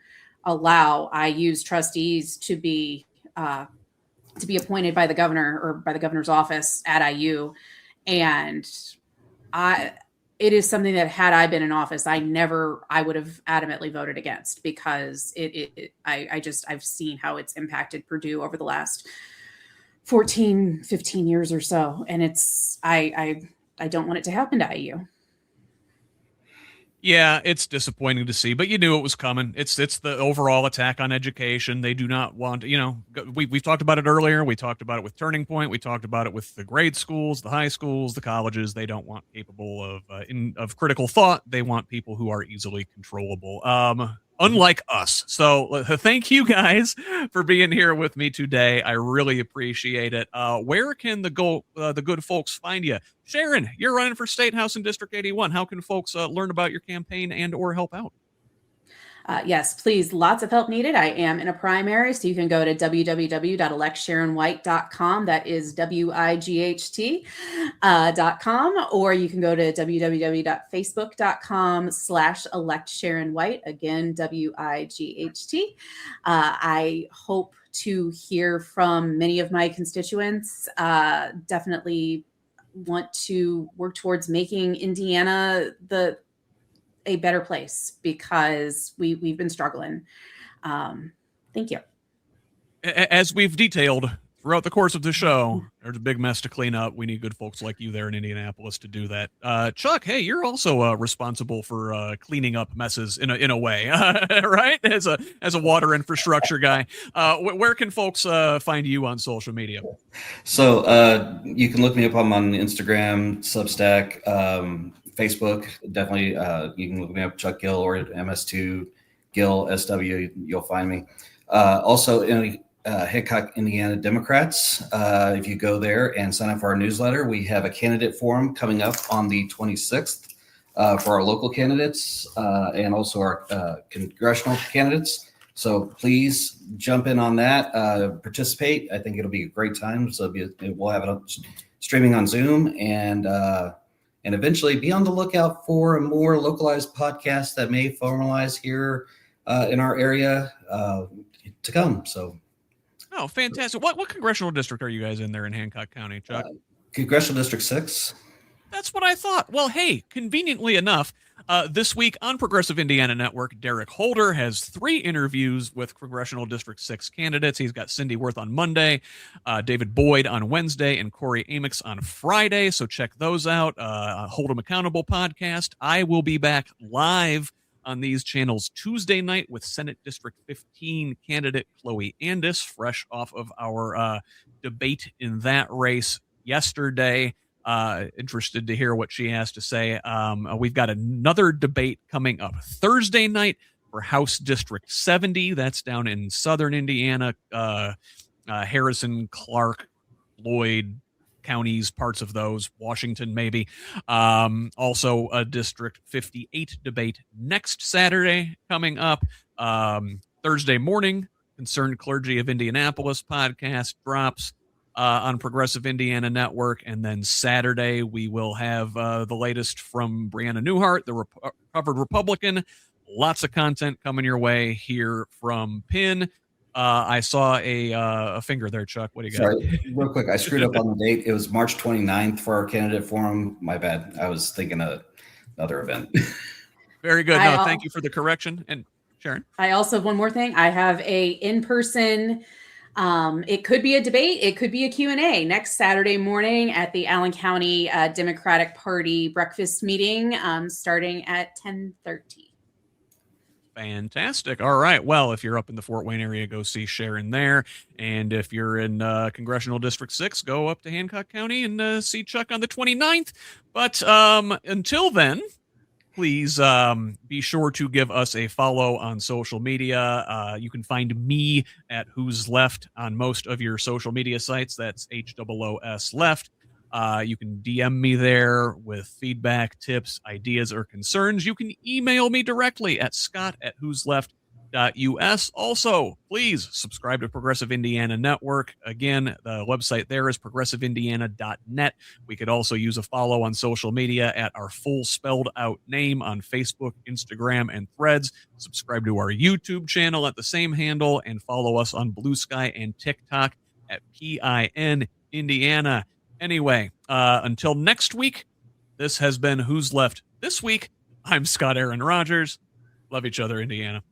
allow IU's trustees to be appointed by the governor or by the governor's office at IU. And it is something that had I been in office, I would have adamantly voted against, because I've seen how it's impacted Purdue over the last 14, 15 years or so. And I don't want it to happen to IU. Yeah, it's disappointing to see, but you knew it was coming. It's the overall attack on education. They do not want, we've talked about it earlier. We talked about it with Turning Point. We talked about it with the grade schools, the high schools, the colleges. They don't want capable of critical thought. They want people who are easily controllable. Unlike us. So thank you guys for being here with me today. I really appreciate it. Where can the good folks find you? Sharon, you're running for State House in District 81. How can folks learn about your campaign and or help out? Yes, please. Lots of help needed. I am in a primary, so you can go to www.electsharonwhite.com. That is WIGHT.com, or you can go to www.facebook.com/electsharonwhite. Again, WIGHT. I hope to hear from many of my constituents. Definitely want to work towards making Indiana a better place, because we've been struggling. Thank you. As we've detailed throughout the course of the show, there's a big mess to clean up. We need good folks like you there in Indianapolis to do that. Chuck, hey, you're also responsible for cleaning up messes in a way, right? As a water infrastructure guy, where can folks find you on social media? So you can look me up on Instagram, Substack, Facebook. Definitely, you can look me up, Chuck Gill, or MS2 Gill SW. You'll find me. Also, in Hancock, Indiana Democrats. If you go there and sign up for our newsletter, we have a candidate forum coming up on the 26th for our local candidates and also our congressional candidates. So please jump in on that, participate. I think it'll be a great time. So we'll have it streaming on Zoom, and eventually be on the lookout for a more localized podcast that may formalize here in our area to come. So. Oh, fantastic. What congressional district are you guys in there in Hancock County, Chuck? Congressional District 6. That's what I thought. Well, hey, conveniently enough, this week on Progressive Indiana Network, Derek Holder has 3 interviews with Congressional District 6 candidates. He's got Cindy Worth on Monday, David Boyd on Wednesday, and Corey Amix on Friday. So check those out. Hold 'em Accountable podcast. I will be back live on these channels Tuesday night with Senate District 15 candidate Chloe Andis, fresh off of our debate in that race yesterday. Interested to hear what she has to say. We've got another debate coming up Thursday night for House District 70. That's down in southern Indiana, Harrison, Clark, Lloyd counties, parts of those, Washington maybe. Also a District 58 debate next Saturday coming up. Thursday morning, Concerned Clergy of Indianapolis podcast drops on Progressive Indiana Network. And then Saturday, we will have the latest from Brianna Newhart, the recovered Republican. Lots of content coming your way here from PIN. I saw a finger there, Chuck. What do you got? Sorry, real quick. I screwed up on the date. It was March 29th for our candidate forum. My bad. I was thinking of another event. Very good. No, thank you for the correction. And Sharon? I also have one more thing. I have a in-person, it could be a debate. It could be a Q&A next Saturday morning at the Allen County Democratic Party breakfast meeting starting at 10:30. Fantastic. All right. Well, if you're up in the Fort Wayne area, go see Sharon there. And if you're in Congressional District 6, go up to Hancock County and see Chuck on the 29th. But until then, please be sure to give us a follow on social media. You can find me at HoosLeft on most of your social media sites. That's HOOS Left. You can DM me there with feedback, tips, ideas, or concerns. You can email me directly at scott@whosleft.com. Also, please subscribe to Progressive Indiana Network. Again, the website there is progressiveindiana.net. We could also use a follow on social media at our full spelled out name on Facebook, Instagram, and Threads. Subscribe to our YouTube channel at the same handle and follow us on Blue Sky and TikTok at PIN Indiana. Anyway, until next week, this has been Who's Left This Week. I'm Scott Aaron Rogers. Love each other, Indiana.